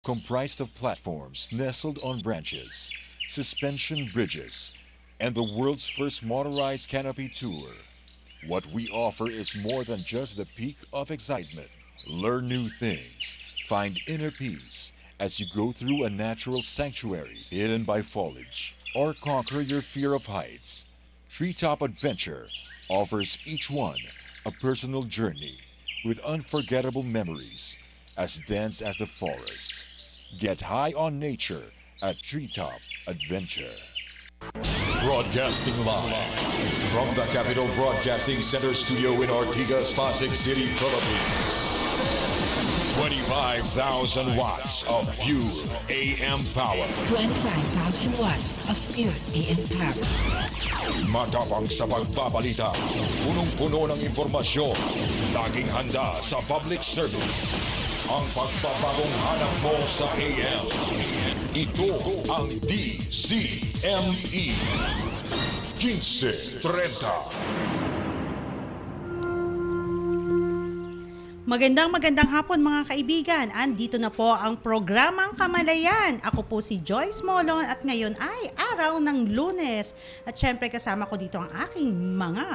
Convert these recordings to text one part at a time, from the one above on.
comprised of platforms nestled on branches, suspension bridges, and the world's first motorized canopy tour. What we offer is more than just the peak of excitement. Learn new things, find inner peace as you go through a natural sanctuary hidden by foliage, or conquer your fear of heights. Treetop Adventure offers each one a personal journey with unforgettable memories as dense as the forest. Get high on nature at Treetop Adventure. Broadcasting live from the Capital Broadcasting Center studio in Ortigas, Pasig City, Philippines. 25,000 watts of pure AM power. 25,000 watts of pure AM power. Matapang sa pagbabalita. Punong-puno ng impormasyon. Laging handa sa public service. Ang pagbabagong hanap mo sa AM. Ito ang DZME 1530. Magandang hapon mga kaibigan. Andito na po ang programang Kamalayan. Ako po si Joyce Molon at ngayon ay araw ng Lunes. At syempre kasama ko dito ang aking mga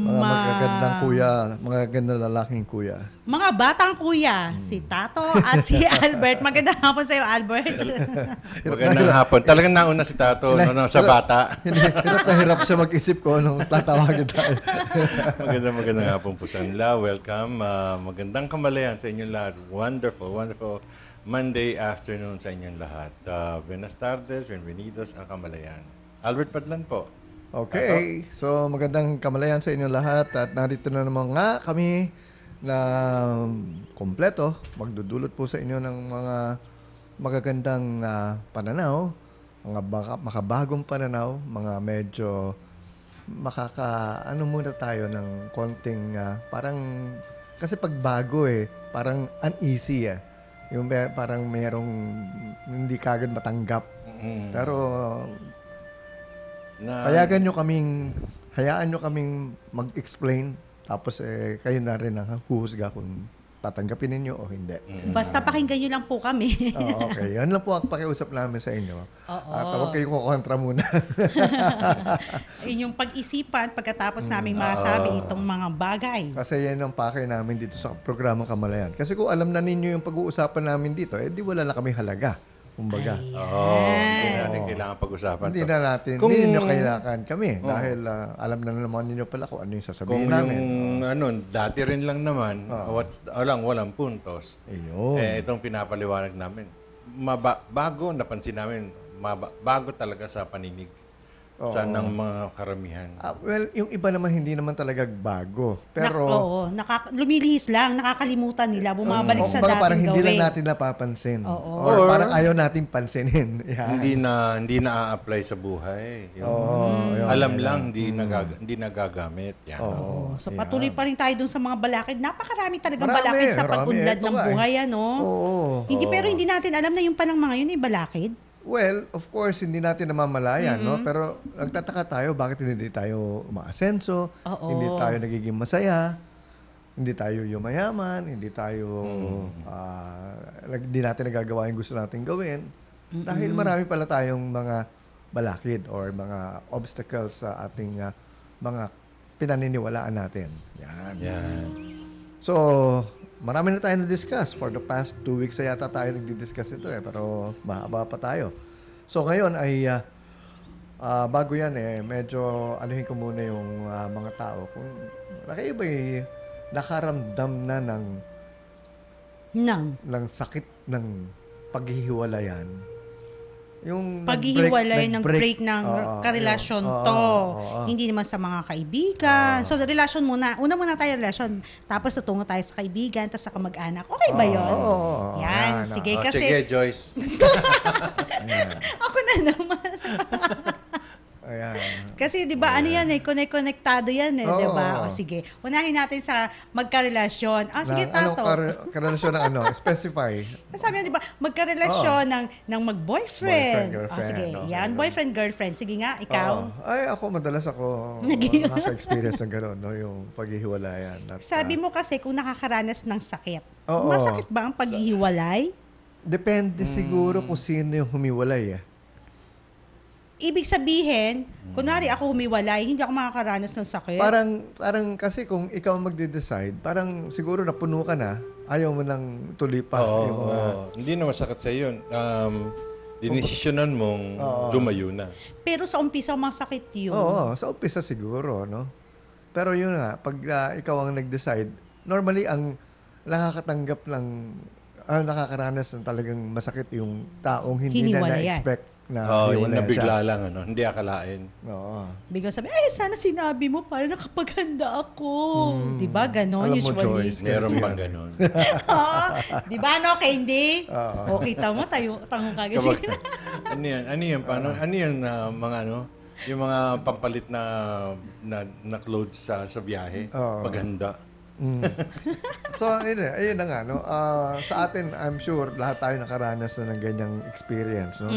magagandang kuya, mga gandang lalaking kuya. Mga batang kuya, si Tato at si Albert. Magandang hapon sa iyo, Albert. Magandang hapon. Talagang nauna si Tato sa bata. Hirap na hirap siya mag-isip ko nung tatawagin tayo. Magandang hapon po sa kanila. Welcome. Magandang kamalayan sa inyong lahat. Wonderful Monday afternoon sa inyong lahat. Buenas tardes, bienvenidos a Kamalayan. Albert Padlan po. Okay, so magandang kamalayan sa inyong lahat at narito na naman nga kami na kompleto. Magdudulot po sa inyo ng mga magagandang pananaw, mga makabagong pananaw, mga medyo ano muna tayo ng konting parang, kasi pag bago parang uneasy yung parang merong hindi kagad matanggap. Pero hayaan nyo kaming mag-explain tapos kayo na rin ang huhusga kung tatanggapin ninyo o hindi. Basta pakinggan nyo lang po kami. Okay. Yan lang po ang pakiusap namin sa inyo. At huwag kayong kukontra muna. Inyong pag-isipan pagkatapos namin masabi itong mga bagay. Kasi yan ang pakay namin dito sa programang Kamalayan. Kasi kung alam na ninyo yung pag-uusapan namin dito, di wala na kami halaga. Kumbaga. Hindi natin kailangan pag-usapan. Hindi ninyo kailangan kami. Dahil alam na naman ninyo pala kung ano yung sasabihin namin. Kung dati rin lang naman, walang puntos. Ayun. Itong pinapaliwanag namin. Bago, napansin namin, bago talaga sa paninig. Sa ng mga karamihan. Well, yung iba naman hindi naman talaga bago. Pero lumilihis lang, nakakalimutan nila, bumabalik sa dating parang hindi gawin. lang natin napapansin. Or parang ayaw natin pansinin. Hindi na-apply sa buhay. Alam lang, hindi nagagamit. Yan. So patuloy pa rin tayo dun sa mga balakid. Napakarami talagang balakid sa pag-unlad ng buhay, Pero hindi natin alam na yung palang mga yun balakid. Well, of course, hindi natin namamalayan, no? Pero nagtataka tayo, bakit hindi tayo umaasenso, hindi tayo nagiging masaya, hindi tayo yumayaman, hindi natin nagagawa yung gusto natin gawin. Dahil marami pala tayong mga balakid or mga obstacles sa ating mga pinaniniwalaan natin. Yan. So, marami na tayo na-discuss. For the past 2 weeks na yata tayo nagdi-discuss ito pero mahaba pa tayo. So ngayon ay bago yan medyo anuhin ko muna yung mga tao. Kung kayo ba'y nakaramdam na ng sakit ng paghihiwalayan? Yung paghihiwalay ng break ng karelasyon to. Hindi naman sa mga kaibigan. So, sa relasyon muna. Una muna tayo relasyon. Tapos, tutungo tayo sa kaibigan, tapos sa kamag-anak. Okay ba yun? Yan. Sige, kasi... Sige, Joyce. Ako na naman. Ayan. Kasi 'di ba ano yan konektado yan 'di ba? Oo. O sige, unahin natin sa magkarelasyon. Sige Anong Tato. karelasyon ng ano? Specify. Sabi niya 'di ba, magkarelasyon ng mag-boyfriend. Boyfriend, Sige, girlfriend. yan, Okay. boyfriend girlfriend. Sige nga, ikaw. Oo. Ay, madalas ako Nag-iwan. nakaka-experience ng gano'n, no? Yung paghihiwalayan. At, Sabi mo kasi kung nakakaranas ng sakit. Oo. Masakit ba ang paghihiwalay? depende siguro kung sino yung humiwalay. Ibig sabihin, kunwari ako humiwalay, hindi ako makakaranas ng sakit. Parang kasi kung ikaw magde-decide, parang siguro napuno ka na, ayaw mo nang tuloy pa. yung mga, Hindi na masakit sa yun. Dinesisyonan mong lumayo na. Pero sa umpisa, masakit yun. Oo, sa umpisa siguro, no? Pero yun nga, pag ikaw ang nag-decide, normally ang nakakatanggap ng nakakaranas ng talagang masakit yung taong hindi na Hiniwalayan. na-expect na Yung hiwalayan nabigla siya. lang, hindi akalain. Oo. Biglang sabi, sana sinabi mo para nakapaghanda ako. Di ba? Ganon Alam mo, usually. Joyce, Meron ganito bang yan. ganon? Di ba, no, Candy? O, kita mo, tango ka kasi. Ano yan? Paano? Ano yan mga yung mga pampalit na clothes sa biyahe? Oo. Paghanda. So, ayun na nga, no? Sa atin, I'm sure, lahat tayo nakaranas na ng ganyang experience, no?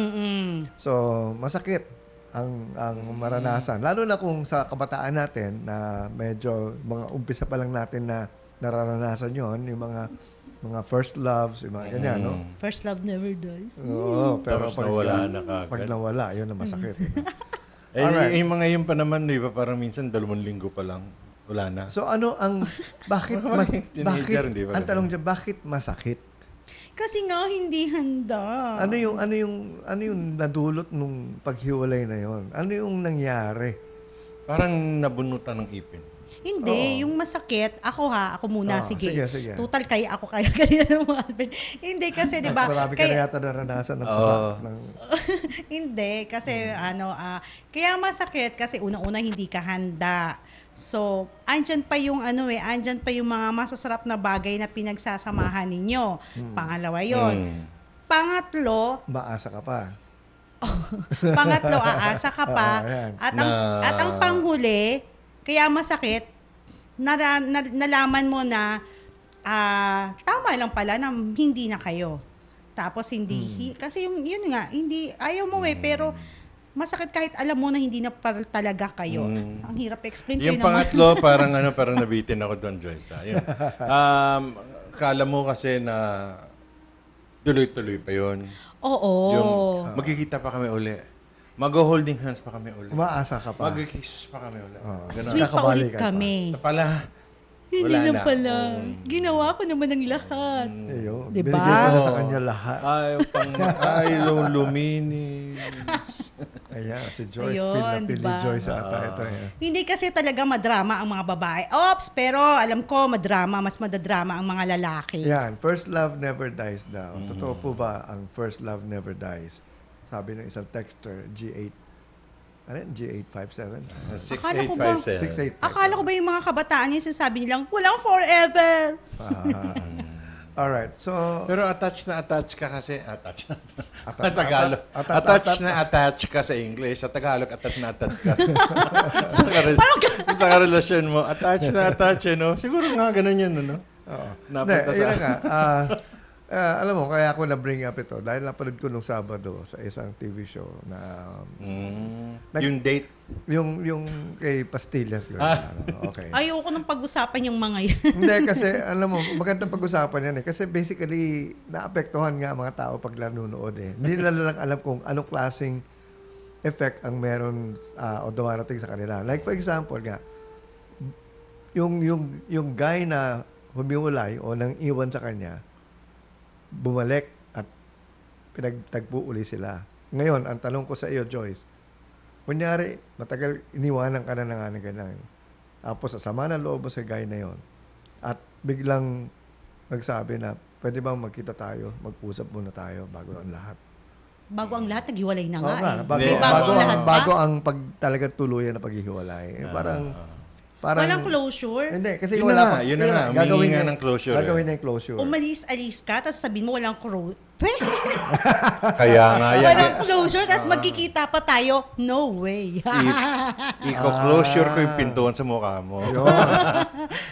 So, masakit ang maranasan. Lalo na kung sa kabataan natin, na medyo mga umpisa pa lang natin na nararanasan yon, yung mga first loves, yung mga ganyan, no? First love never dies. Oo, pero Tapos nawala na pag kagad. nawala, yun ang masakit. Eh, yung mga yun pa naman, di ba? Parang minsan 2 linggo pa lang. Wala na. So, bakit Teenager, di ba? ang tanong dyan, bakit masakit? Kasi nga, hindi handa. Ano yung nadulot nung paghiwalay na yon? Ano yung nangyari? Parang nabunutan ng ipin. Hindi, yung masakit, ako muna, sige. Sige. Total, ako kaya kanina ng mga Albert. Hindi kasi, di ba? Mas marami ka na yata naranasan ng ng... Hindi, kasi kaya masakit kasi unang-una hindi ka handa. So, andyan pa yung mga masasarap na bagay na pinagsasamahan ninyo. Pangalawa yon. Pangatlo, Maasa ka pa. aasa ka pa. Ayan. At ang panghuli, kaya masakit, nalaman mo na tama lang pala na hindi na kayo. Tapos kasi yun nga, hindi, ayaw mo pero masakit kahit alam mo na hindi na talaga kayo. Ang hirap explain ko Yung yun naman. pangatlo, parang nabitin ako doon, Joyce. Yun. Kala mo kasi na tuloy-tuloy pa yun. Oo. Yung magkikita pa kami uli. Mag-holding hands pa kami uli. Umaasa ka pa. Mag-kiss pa kami uli. Sweet pa Kakabali ulit ka pa. kami. Pala, Hindi wala na na. pala. Ginawa ko naman ang lahat. Ayun. Diba? Binigay mo na sa kanya lahat. Ay, luminis. Ayan, si Joyce. Ayun, Feel na feel ni diba? Joyce ata ito. Hindi kasi talaga madrama ang mga babae. Ops, pero alam ko mas madadrama ang mga lalaki. Yan, first love never dies daw. Totoo po ba ang first love never dies? Sabi ng isang texter, G8. Ano yun? G857? 6857. 685. Akala ko ba yung mga kabataan yung sinasabi nilang, walang forever. Alright, so... Pero attached ka kasi, attached na. Atat- Sa Tagalog. atat- Attached ka sa English. Sa Tagalog, attached ka. sa karelasyon mo, attached, no? Siguro nga, ganun yun, no? Oo. Napunta Hindi, sa... yun na nga. Alam mo, kaya ako na-bring up ito dahil napanood ko nung Sabado sa isang TV show na yung date. yung kay Pastillas girl. Okay. Ayoko nang pag-usapan yung mga yan. Hindi kasi alam mo, magandang pag-usapan yan kasi basically naapektuhan nga ang mga tao pag nanonood Hindi nila lang alam kung anong klaseng effect ang meron o dumarating sa kanila. Like for example nga, yung guy na humiwalay o nang iwan sa kanya, bumalik at pinagtagpo uli sila. Ngayon, ang tanong ko sa iyo, Joyce, kunyari, matagal iniwanan ka na ng ganyan. Tapos, sa sama ng loob mo sa guy na yon at biglang nagsabi na, pwede bang magkita tayo, mag-usap muna tayo bago ang lahat. Bago ang lahat, naghiwalay na nga Oo nga, eh. bago, May bago, ang lahat pa? bago ang talagang tuluyan na paghihiwalay. Parang, Parang, Walang closure. Hindi, kasi Yun wala na nga, pa. yun na nga. Humingi nga ng closure, Gagawin eh. na yung closure. Umalis-alis ka, tapos sabihin mo walang closure. Kaya nga yan. Walang closure, tapos magkikita pa tayo. No way. Iko-closure ko yung pintuan sa mukha mo. Yun.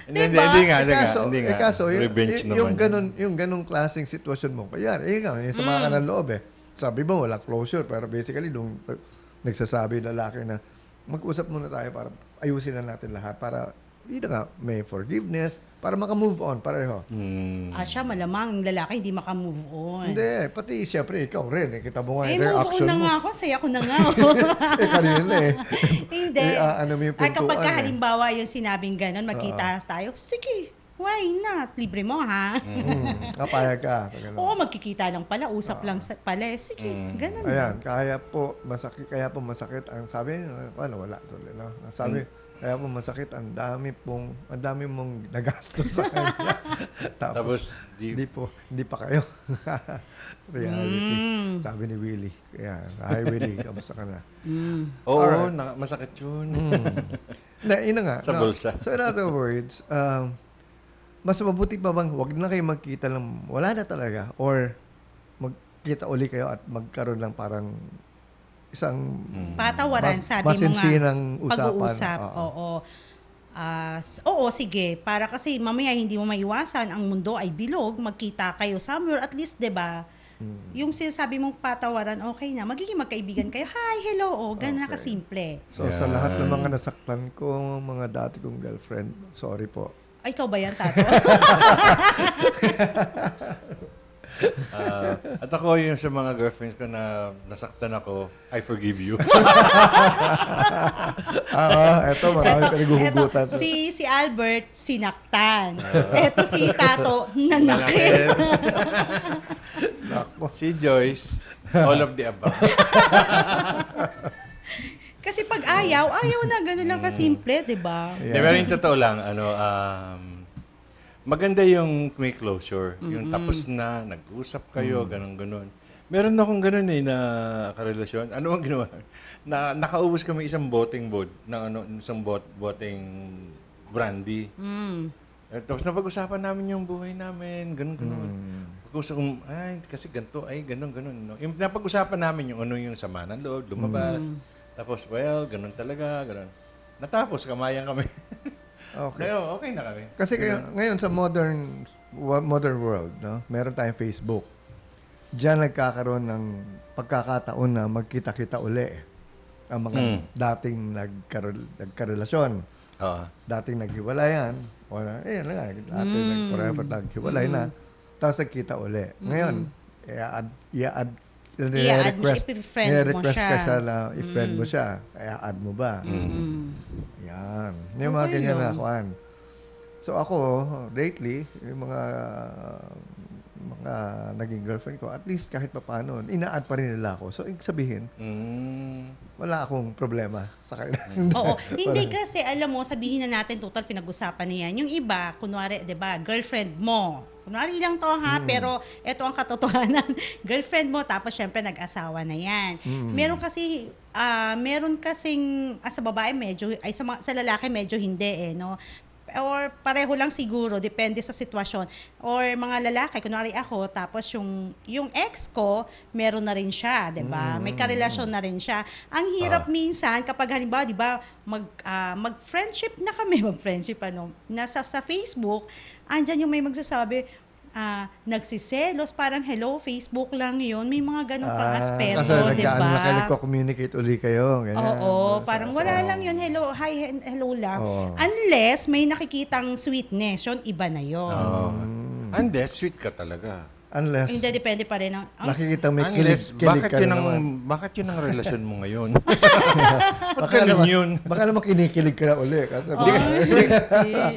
Hindi nga. Kaso, Revenge naman. yung ganong klaseng sitwasyon mo, kaya, yung sama ka ng loob eh. Sabi mo, walang closure, pero basically, nung nagsasabi lalaki na, mag-usap muna tayo para ayusin na natin lahat, para, yun nga, may forgiveness, para maka-move on, pareho. Siya malamang, yung lalaki hindi makamove on. Hindi, pati siyempre, ikaw rin, kita mo nga yung Move on reaction na mo. nga ako, saya ko na nga. Kanina eh. Hindi. Ano mo yung Ay, kapag pintuan eh. halimbawa yung sinabing gano'n, magkita tayo, sige, why not? Libre mo, ha? Kapayag ka. Sa ganun. Oo, magkikita lang pala, usap lang pala. Sige, gano'n. Ayan, kaya po masakit ang sabi, wala tuloy, no? Sabi, kaya po masakit, ang dami mong nagastos sa kanya. Tapos hindi pa kayo. Reality. Sabi ni Willie. Kaya, hi Willie, kamusta ka na? Oo, masakit yun. Yun na nga. Sa bulsa. So in other words, mas mabuti pa bang wag na kayo magkita lang, wala na talaga, or magkita uli kayo at magkaroon lang parang isang Patawaran, sabi mo nga. masinsinang usapan. Pag-uusap, oo. Oo, sige. Para kasi mamaya hindi mo maiwasan, ang mundo ay bilog, magkita kayo somewhere, at least, 'di ba? Yung sinasabi mong patawaran, okay na. Magiging magkaibigan kayo. Hi, hello, ganun na Okay. kasimple. So sa lahat ng mga nasaktan ko, mga dati kong girlfriend, sorry po. Ay, ikaw ba yan, Tato? At ako yung sa mga girlfriends ko na nasaktan ako, I forgive you. Eto, marami pinaghuhugutan. Eto, si Albert, sinaktan. Eto si Tato, nanakit. Si Joyce, all of the above. Kasi pag ayaw na, gano'n lang kasimple, di ba? Yeah. Pero yung totoo lang, maganda yung may closure. Yung tapos na, nag-usap kayo, ganun-ganun. Meron akong ganun na karelasyon. Ano ang ginawa? Nakaubos kami isang boteng brandy. Tapos napag-usapan namin yung buhay namin, ganun-ganun. Pag-usap kong, kasi ganito, ganun-ganun. No? Yung napag-usapan namin yung yung sama ng loob, lumabas. Tapos, ganun talaga, ganun. Natapos, kamayan kami. Okay. Ngayon, okay na kami. Kasi ngayon sa modern world, no, meron tayong Facebook. Diyan nagkakaroon ng pagkakataon na magkita-kita uli ang mga dating nagkarelasyon. Dating naghiwalayan, o dating forever naghiwalay na, tapos nagkita uli. Ngayon, i-request ka siya na i-friend mo siya. Kaya add mo ba? Yan. Yung mga ganyan na kuan. So ako, lately, yung mga naging girlfriend ko, at least kahit pa paano, ina-add pa rin nila ako. So, ibig sabihin, wala akong problema sa kanila. Oo. Hindi kasi, alam mo, sabihin na natin, total pinag-usapan niyan. Yung iba, kunwari, di ba, girlfriend mo. Kunwari lang to ha, pero ito ang katotohanan. Girlfriend mo, tapos syempre nag-asawa na yan. Meron kasing, sa babae medyo, sa lalaki medyo hindi no? Or pareho lang siguro, depende sa sitwasyon. Or mga lalaki, kunwari ako, tapos yung ex ko, meron na rin siya, 'di ba? May karelasyon na rin siya. Ang hirap minsan kapag halimbawa, 'di ba, mag-friendship na kami, nasa sa Facebook, andyan yung may magsasabi, nagsiselos, parang hello, Facebook lang yun. May mga ganun pang aspeto, kasi di ba? Kasi nagko-communicate uli kayo. Ganyan. Oo, parang wala lang yun, hello, hi, hello lang. Unless may nakikitang sweetness, yun, iba na yun. Unless, sweet ka talaga. Unless, Hindi, depende pa rin. nakikita may Unless, kilig ka naman. bakit yun ang relasyon mo ngayon? Baka yun. Baka naman kinikilig ka na uli. Kasi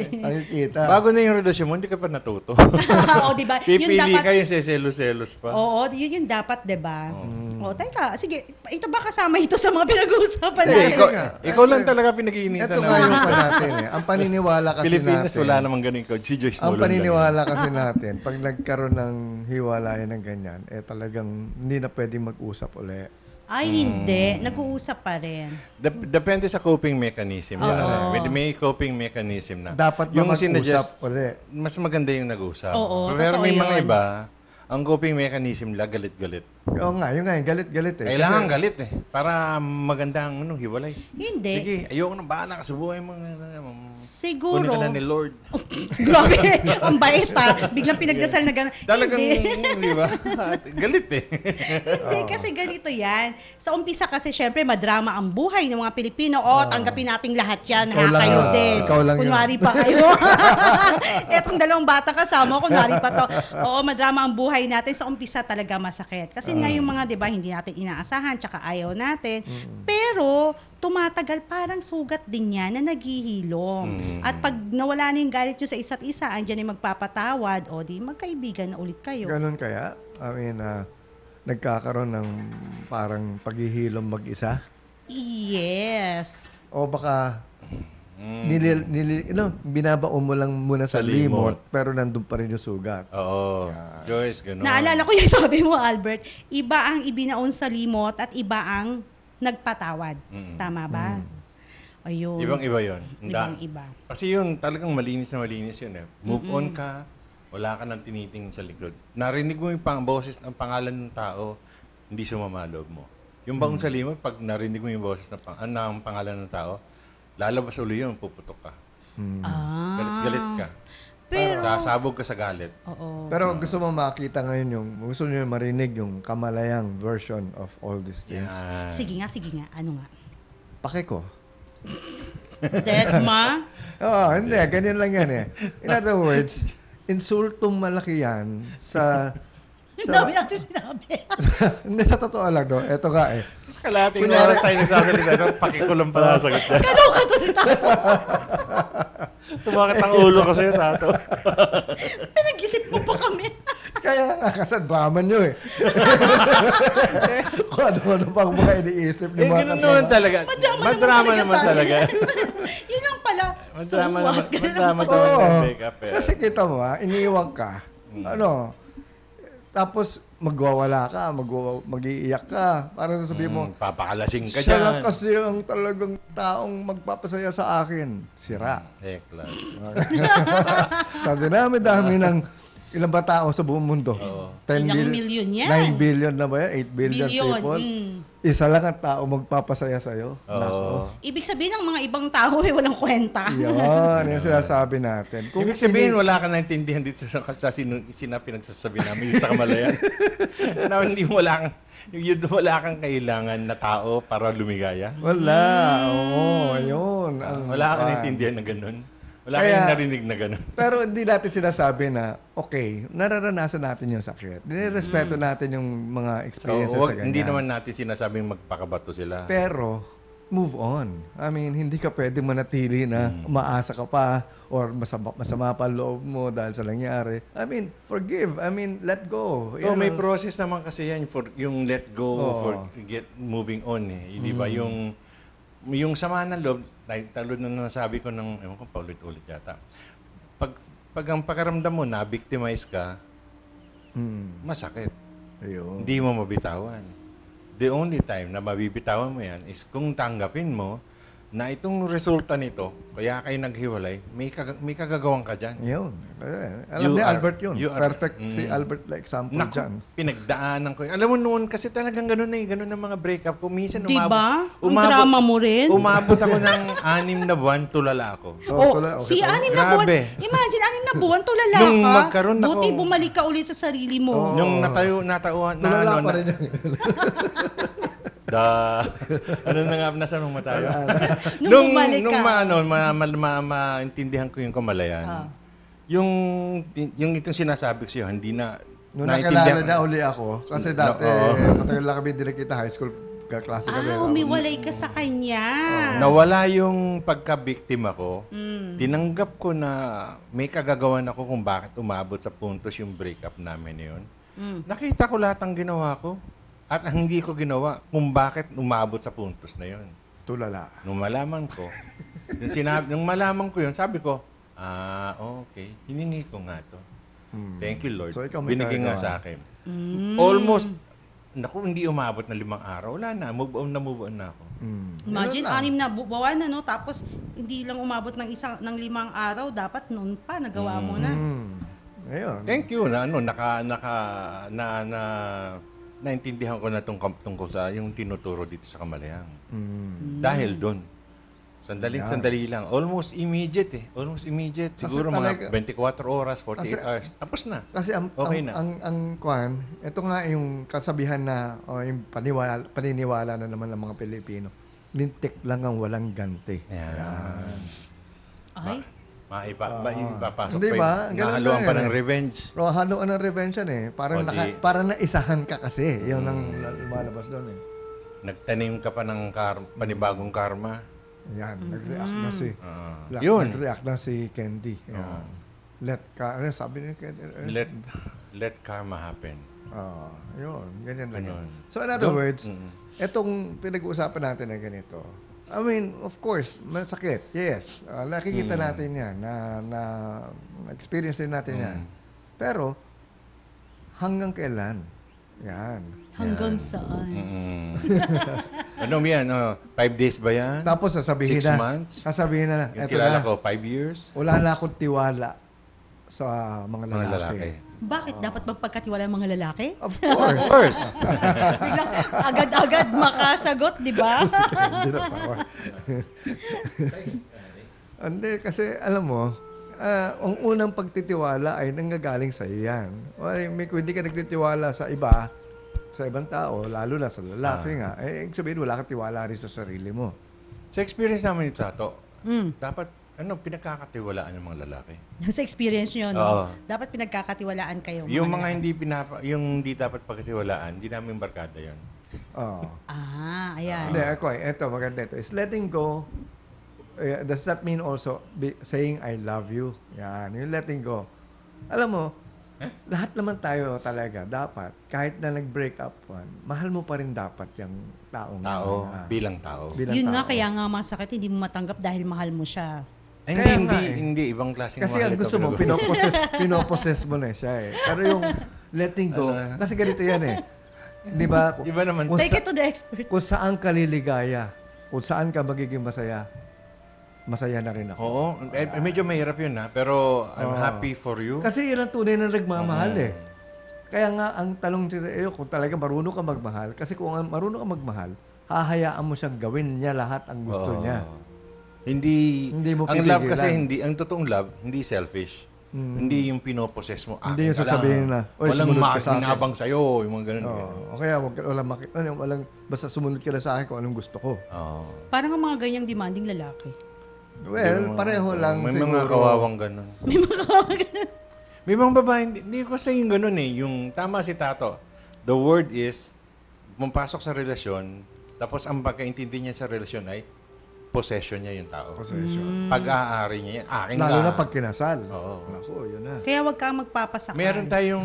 nakikita. Bago na yung relasyon mo, hindi ka pa natuto. Oo, di ba? Yun Pipili dapat, ka yung seselos-selos pa. oo, yun yung dapat, di ba? O, teka, sige, ito ba kasama ito sa mga pinag-uusapan natin? Ikaw lang talaga pinag-iinitan Ito nga yung pa natin eh. Ang paniniwala kasi Pilipinas, natin. wala namang ganun ikaw. Si Joyce Ang Molon paniniwala kasi natin, pag nagkaroon ng hiwalayan ng ganyan, talagang hindi na pwedeng mag-usap uli. Ay, hindi. Nag-uusap pa rin. Depende sa coping mechanism. Oo. May coping mechanism na. Dapat ba mag-usap ulit? Mas maganda yung nag-usap. Oo, Pero totoo may mga yun. iba, ang coping mechanism nila galit-galit. Oo nga, yun nga, galit-galit eh. Kailangan galit eh. Para maganda ang hiwalay. Hindi. Sige, ayoko na bahala ka sa buhay mo. Siguro. Kunin ka na ni Lord. Grabe, ang bait ha. Biglang pinagdasal na gano'n. Talagang, Hindi. di ba? Galit eh. Hindi, kasi ganito yan. Sa umpisa kasi, syempre, madrama ang buhay ng mga Pilipino. O, tanggapin nating lahat yan. Ikaw lang Kayo yun. din. Ikaw lang yun. Kunwari pa kayo. Etong dalawang bata kasama, kunwari pa to. Oo, madrama ang buhay natin. Sa umpisa talaga masakit. Kasi nga yung mga, di ba, hindi natin inaasahan, tsaka ayaw natin. Pero, tumatagal, parang sugat din yan na naghihilong. At pag nawala na yung galit nyo sa isa't isa, andyan yung magpapatawad, o di magkaibigan na ulit kayo. Ganun kaya? I mean, nagkakaroon ng parang paghihilom mag-isa? Yes. O baka binabaon mo lang muna sa Sa limot, limot. pero nandun pa rin yung sugat. Oo. Joyce, gano'n. Naalala ko yung sabi mo, Albert, iba ang ibinaon sa limot at iba ang nagpatawad. Tama ba? Ayun. Ibang-iba yun. Ibang-iba. Kasi yun, talagang malinis na malinis yun eh. Move on ka, wala ka nang tinitingin sa likod. Narinig mo yung boses ng pangalan ng tao, hindi sumama loob mo. Yung baon sa limot, pag narinig mo yung boses ng pangalan ng tao, lalabas ulit yun, puputok ka. Ah. Galit-galit ka. Pero, Sasabog ka sa galit. oo. Pero gusto mo makita ngayon gusto nyo marinig yung kamalayang version of all these things. Yan. Sige nga. Ano nga? Pake ko. Deadma? Oo, hindi. Ganyan lang yan eh. In other words, insultong malaki yan sa... Dami natin sinabi. Hindi, sa totoo lang, no? Ito nga eh. Kalating oras tayo nagsasalita. Pakikulang pala sa gitna. Ganun ka to si Tato. Tumakit ang ulo ko sa'yo, Tato. Pinag-isip mo pa kami. Kaya nga, kasi drama nyo eh. Kung ano-ano pang mga iniisip ni mga Ganun naman talaga. Madrama naman tayo. talaga. Yun lang pala. Madrama So, naman. wag. Madrama naman Oo. ng breakup eh. Kasi kita mo iniiwan ka. Tapos magwawala ka, mag-iiyak ka. Parang sasabihin mo, Papakalasing ka siya lang dyan. kasi ang talagang taong magpapasaya sa akin. Sira. Hekla. Sa dinami-dami ng ilan ba tao sa buong mundo? 10 Ilang billion- milyon yan? 9 billion na ba yan? 8 billion Billion, people? Isa lang ang tao magpapasaya sa'yo. Oo. Ibig sabihin ng mga ibang tao walang kwenta. Yan, yung sinasabi natin. Ibig sabihin, wala ka naintindihan dito sa pinagsasabi namin sa Kamalayan. Na hindi mo wala kang kailangan na tao para lumigaya. Wala. Oo, ayun. Wala kang naintindihan na ganun. Wala Kaya- kang narinig na ganun. Pero hindi natin sinasabi na, okay, nararanasan natin yung sakit. Nirespeto natin yung mga experiences sa ganyan. Hindi naman natin sinasabing magpakabato sila. Pero, move on. I mean, hindi ka pwede manatili na umaasa ka pa or masama pa ang loob mo dahil sa nangyari. I mean, forgive. I mean, let go. Oh, may process naman kasi yan for yung let go, Oo. for get moving on eh. Di ba yung sama ng loob, talod na nasabi ko ng, ewan ko, paulit-ulit yata. Pag ang pakaramdam mo na victimize ka, masakit. Ayun. Hindi mo mabitawan. The only time na mabibitawan mo yan is kung tanggapin mo na itong resulta nito, kaya kayo naghiwalay, may kagagawan ka dyan. Yun. Alam You ni are- Albert yun. you are- Perfect si Albert na example Naku, dyan. pinagdaanan ko. Alam mo noon, kasi talagang ganun na ganun ang mga breakup ko. Minsan Diba? Ang drama mo rin. Umabot ako ng 6 na buwan, tulala ako. Si anim na buwan. Grabe. Imagine, 6 na buwan, tulala Nung ka. magkaroon ako- Buti bumalik ka ulit sa sarili mo. Nung natauhan na Tulala ano pa na, rin yun. ano na nga, nasa nung tayo? Nung bumalik ka. Maintindihan ko yung Kamalayan. Yung itong sinasabi ko sa'yo, hindi na, Nung nakilala na uli ako, kasi dati, matagal lang kami hindi nakita, high school kaklase kami. Umiwalay ka sa kanya. nawala yung pagka-biktima ko, tinanggap ko na may kagagawan ako kung bakit umabot sa puntos yung breakup namin yun. Nakita ko lahat ng ginawa ko at ang hindi ko ginawa kung bakit umabot sa puntos na yun. Tulala. Nung malaman ko, nung malaman ko yun, sabi ko, okay, hiningi ko nga to. Thank you, Lord. So, ikaw may Binigay nga kagagawa. sa akin. Almost naku, hindi umabot na 5 araw. Wala na, move on na ako. Imagine, Ganun lang. 6 na buwan na, no? Tapos, hindi lang umabot ng 5 araw. Dapat noon pa, nagawa mo na. Ayun. Thank you na naintindihan ko na tungkol sa yung tinuturo dito sa Kamalayang. Dahil doon. Sandali lang. Almost immediate. Almost immediate. Kasi Siguro talaga- mga 24 oras, 48 Kasi- hours. Tapos na. Kasi Okay na. ang kwan, ito nga yung kasabihan na yung paniniwala na naman ng mga Pilipino. Lintik lang ang walang ganti. Yan. Ay, Maipapasok Hindi pa ba? yung Ganun nahaluan lang pa yan ng eh. revenge. Pero halo ka ng revenge yan eh. Parang, O di- parang naisahan ka kasi. Yun ang lumalabas doon eh. Nagtanim ka pa ng panibagong karma. Yan, nag-react na si... Yun. Nag-react na si Candy. Yan. Ano sabi ni Candy? Let karma happen. Yun, ganyan lang. Ganun. So in other Don't- words, etong pinag-uusapan natin na ganito, I mean, of course, masakit. Yes. Nakikita natin yan. Na-experience din natin yan. Pero, hanggang kailan? Yan. hanggang saan? Ano yan? 5 days ba yan? Tapos sasabihin 6 na. months? Sasabihin na. Yung Eto kilala na. ko, 5 years? Wala na akong tiwala sa mga Mga lalaki. lalaki. Bakit dapat magpagkatiwala ng mga lalaki? Of course. Of course. Biglang agad-agad makasagot, di ba? Hindi na tawa. Hindi, kasi alam mo, ang unang pagtitiwala ay nanggagaling sa iyo yan. Kung hindi ka nagtitiwala sa iba, sa ibang tao, lalo na sa lalaki nga, ibig sabihin wala kang tiwala rin sa sarili mo. Sa experience namin ito, Tato, dapat pinagkakatiwalaan ng mga lalaki. Sa experience nyo, no? Oo. Dapat pinagkakatiwalaan kayo. Yung mga lalaki. hindi dapat pagkatiwalaan, hindi namin barkada yon. Oh. Ayan. Hindi, ito, maganda ito. Is letting go, does that mean also saying I love you? Yan, yung letting go. Alam mo, lahat naman tayo talaga, dapat, kahit na nag-break up one, mahal mo pa rin dapat yung taong Tao, yun, bilang tao. bilang Yun tao. nga, kaya nga masakit, hindi mo matanggap dahil mahal mo siya. Ay, Kaya hindi, nga hindi, ibang klaseng Kasi mahal ang ito, gusto mo, pinoposes mo na siya eh. Pero yung letting go, kasi ganito yan eh. Di ba? Iba naman. Kung, Take it to the expert. kung saan ka liligaya, kung saan ka magiging masaya, masaya na rin ako. Oo, medyo mahirap yun pero I'm happy for you. Kasi yun ang tunay na nagmamahal eh. Kaya nga, ang talong sa iyo, kung talaga marunong ka magmahal, kasi kung marunong ka magmahal, hahayaan mo siyang gawin niya lahat ang gusto niya. Hindi mo ang love pipigilan. kasi ang totoong love, hindi selfish. Hindi yung pinoposes mo. Hindi yung akin ka sasabihin lang. na, "Oy, walang sumunod ka sa akin." makinabang sa'yo, yung mga ganun. O kaya, walang, basta sumunod ka na sa akin kung anong gusto ko. Oo. Parang ang mga ganyang demanding lalaki. Well, pareho lang May siguro. mga kawawang ganun. May mga babae, hindi ko saying ganun eh. Yung tama si Tato, the word is, pumpasok sa relasyon, tapos ang pagkaintindi niya sa relasyon ay, possession niya yung tao. Possession. Pag-aari niya yan, akin Lalo ka. na pag kinasal. Oo. Naku, yun na. Kaya wag kang magpapasakal. Meron tayong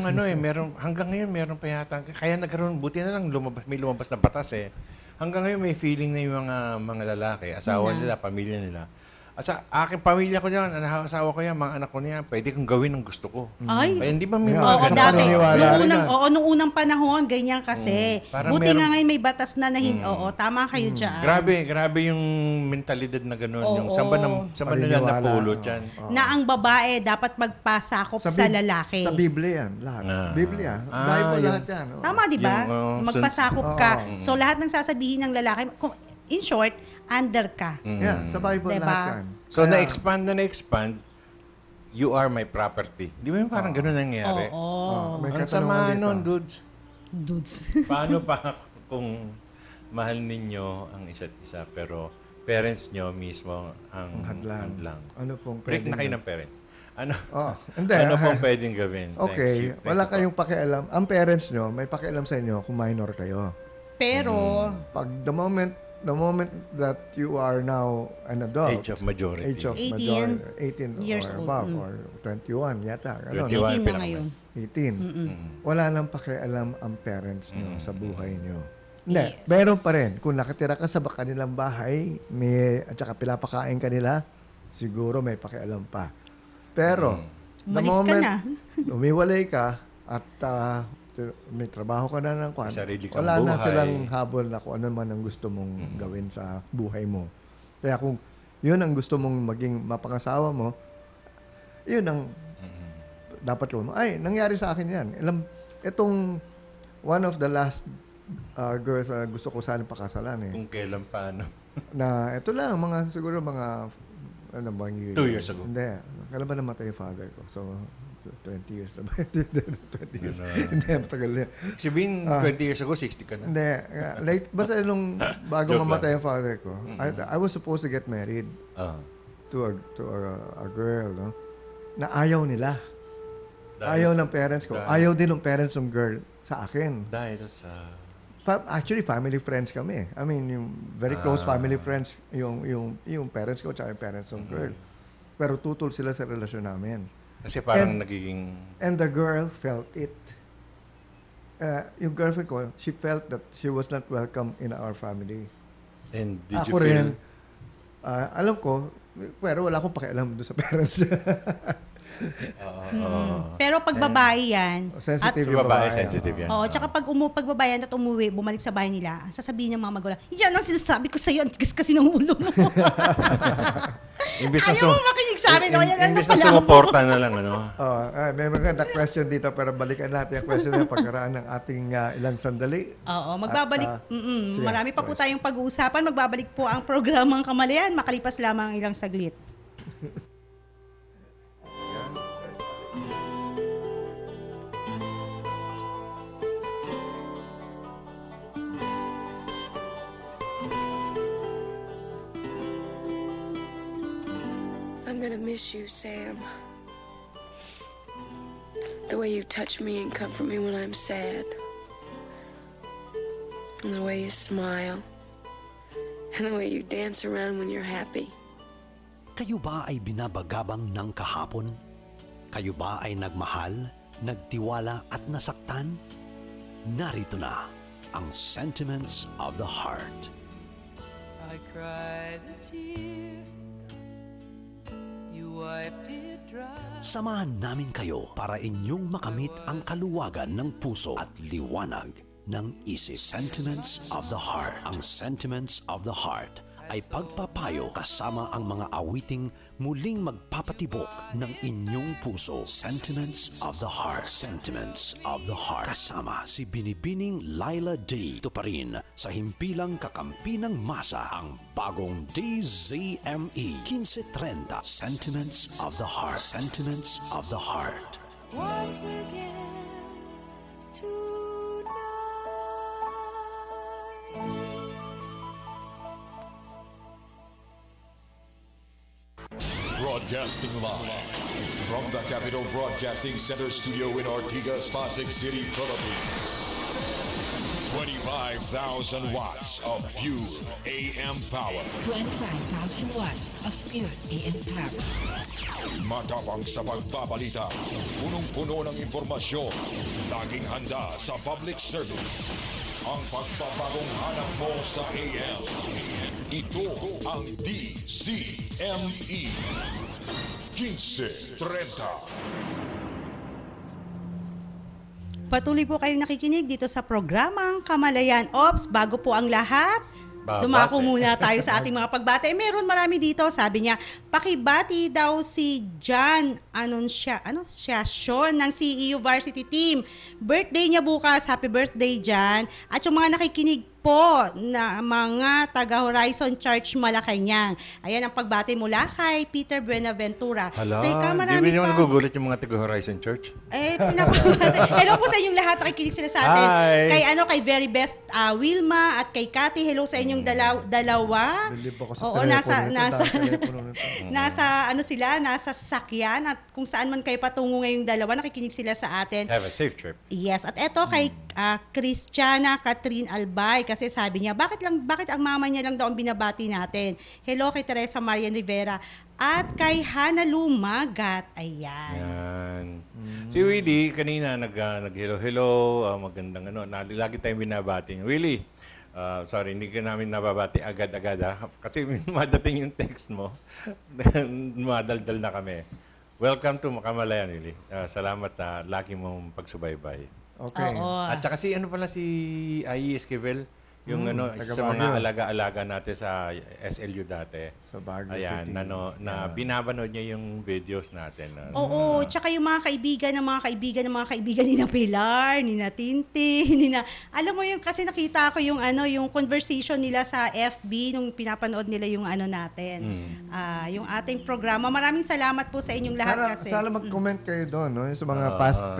hanggang ngayon meron pa yata. Kaya nagkaroon, buti na lang may lumabas na batas eh. Hanggang ngayon may feeling na yung mga lalaki, asawa nila, pamilya nila. Aking pamilya ko yan, asawa ko yan, mga anak ko niyan, pwede kong gawin ang gusto ko. Ay, Ay, hindi ba may Yeah, mga oo, ganun? dati. paniniwala rin yan. Nung unang panahon, ganyan kasi. Parang Buti meron- nga ngayon may batas na oo, tama kayo dyan. Grabe yung mentalidad na gano'n. Yung Oo. saan ba nila Paniniwala. napulot yan? Na ang babae dapat magpasakop sa lalaki. Sa Biblia yan, lahat. Biblia. Bible lahat yan. Oo. Tama, di ba? Yung, Magpasakop ka. So, lahat ng sasabihin ng lalaki, in short, under ka. Yeah, sa Bible Diba? lahat yan. So, Kaya- na-expand, you are my property. Di ba yung parang gano'n nangyari? Oo. May Ang katanungan sama dito. nun, dudes. Dudes. Paano pa kung mahal ninyo ang isa't isa, pero parents nyo mismo ang Hadlang. hadlang? Ano pong Break na kayo pwedeng- ng parents. Ano, Hindi. ano pong pwedeng gawin? Okay, Thanks. wala Thank you kayong pakialam. Ang parents nyo, may pakialam sa inyo kung minor kayo. Pero, Pag the moment that you are now an adult, Age of majority. age of 18 majority, 18 years or old, above, or 21 yata, gano'n. 21. 18 na pinaka- ngayon. 18. Wala nang pakialam ang parents nyo sa buhay nyo. Hindi, Yes. meron pa rin. Kung nakatira ka sa kanilang bahay, at saka pinapakain ka nila, siguro may pakialam pa. Pero, the Umalis ka moment na. umiwalay ka at may trabaho ka na ng kwan, May sarili kang wala na buhay. silang habol na kung ano man ang gusto mong gawin sa buhay mo. Kaya kung yun ang gusto mong maging mapangasawa mo, yun ang dapat mo. Ay, nangyari sa akin yan. Itong one of the last girls gusto ko sana pakasalan eh. Kung kailan paano. Na ito lang, siguro mga ano bang year? 2 years ago. Hindi. Kailan ba namatay yung father ko? So, 20 years na ba? 20 years. Ano? Hindi, matagal na. Sabihin, 20 years ago, 60 ka na. Hindi. Late, basta nung bago Joke mamatay lang. yung father ko, I was supposed to get married Ah. to a girl, no? Na ayaw nila. Dahil- Ayaw ng parents ko. Ayaw din ng parents ng girl sa akin. Dahil sa... Actually, family friends kami. I mean, yung very close family friends, yung parents ko tsaka yung parents ng girl. Pero tutol sila sa relasyon namin. Kasi parang And- nagiging... And the girl felt it. Yung girlfriend ko, she felt that she was not welcome in our family. And did Ako you feel... rin, alam ko, pero wala akong pakialam doon sa parents niya. Pero pag babae yan, Sensitive Sa yung babae, babae. sensitive yan. oo, tsaka pag pag babae yan at umuwi, bumalik sa bahay nila, ang sasabihin ng mga magulang, yan ang sinasabi ko sa'yo, ang tigas kasi ng ulo mo. Imbis na Ayaw mo makinig sa amin, o yan ang Imbis na pala mo. sumuporta na lang, ano? May maganda question dito, pero balikan natin ang question na pagkaraan ng ating ilang sandali. Oo, magbabalik. At, sige, Marami pa po Joyce. tayong pag-uusapan. Magbabalik po ang programang Kamalayan, makalipas lamang ang ilang saglit. I'm gonna miss you, Sam. The way you touch me and comfort me when I'm sad. And the way you smile. And the way you dance around when you're happy. Kayo ba ay binabagabang ng kahapon? Kayo ba ay nagmahal, nagtiwala at nasaktan? Narito na ang Sentiments of the Heart. I cried a tear. You wiped it dry. Samahan namin kayo para inyong makamit ang kaluwagan ng puso at liwanag ng isip. Sentiments of the Heart. Ang Sentiments of the Heart ay pagpapayo kasama ang mga awiting muling magpapatibok ng inyong puso. Sentiments of the Heart. Sentiments of the Heart. Kasama si Binibining Laila D. Ito pa rin sa himpilang kakampi ng masa ang bagong DZME 1530. Sentiments of the Heart. Sentiments of the Heart. Once again tonight. Broadcasting live from the Capital Broadcasting Center studio in Ortigas, Pasig City, Philippines. 25,000 watts of pure AM power. 25,000 watts of pure AM power. Matapang sa pagbabalita. Punong-puno ng impormasyon. Laging handa sa public service. Ang pagbabagong hanap mo sa AM. Ito ang DZME 1530. Patuloy po kayong nakikinig dito sa programang Kamalayan. Ops, bago po ang lahat, Babate. dumako muna tayo sa ating mga pagbate. Meron marami dito, sabi niya, pakibati daw si John Anunciacion ng CEU Varsity Team. Birthday niya bukas, happy birthday John. At yung mga nakikinig po na mga taga Horizon Church Malacanang. Ayan ang pagbati mula kay Peter Buenaventura. Hala, Teka, di marami ba naman pa. nagugulat yung mga taga-Horizon Church? Hello po sa inyong lahat, nakikinig sila sa atin. Hi. Kay very best Wilma at kay Cathy, hello sa inyong dalawa. Bilib ako sa Oo, telepono nito. nasa nasa sasakyan at kung saan man kayo patungo ngayong dalawa, nakikinig sila sa atin. Have a safe trip. Yes, at eto kay Christiana Catherine Albay kasi sabi niya, bakit ang mama niya lang daw ang binabati natin? Hello kay Teresa Marian Rivera at kay Hana Lumagat. Ayan. Yan. Si Willie, kanina nag-hello-hello, magandang lagi tayong binabati. Willie, sorry, hindi ka namin nababati agad-agad kasi madating yung text mo. Madaldal na kami. Welcome to Kamalayan, Willie. Salamat sa lagi mong pagsubaybay. Okay. Oo. At saka si Ai Esquivel, yung taga sa mga Baguio. alaga-alaga natin sa SLU dati. Sa Baguio Ayan, City. na binabanood niya yung videos natin. Oo, tsaka yung mga kaibigan ng mga kaibigan ni na Pilar, ni na Tintin, ni na, alam mo yung, kasi nakita ko yung yung conversation nila sa FB nung pinapanood nila yung natin. Yung ating programa. Maraming salamat po sa inyong lahat kasi. Sana mag-comment kayo doon, no? Yung sa mga sa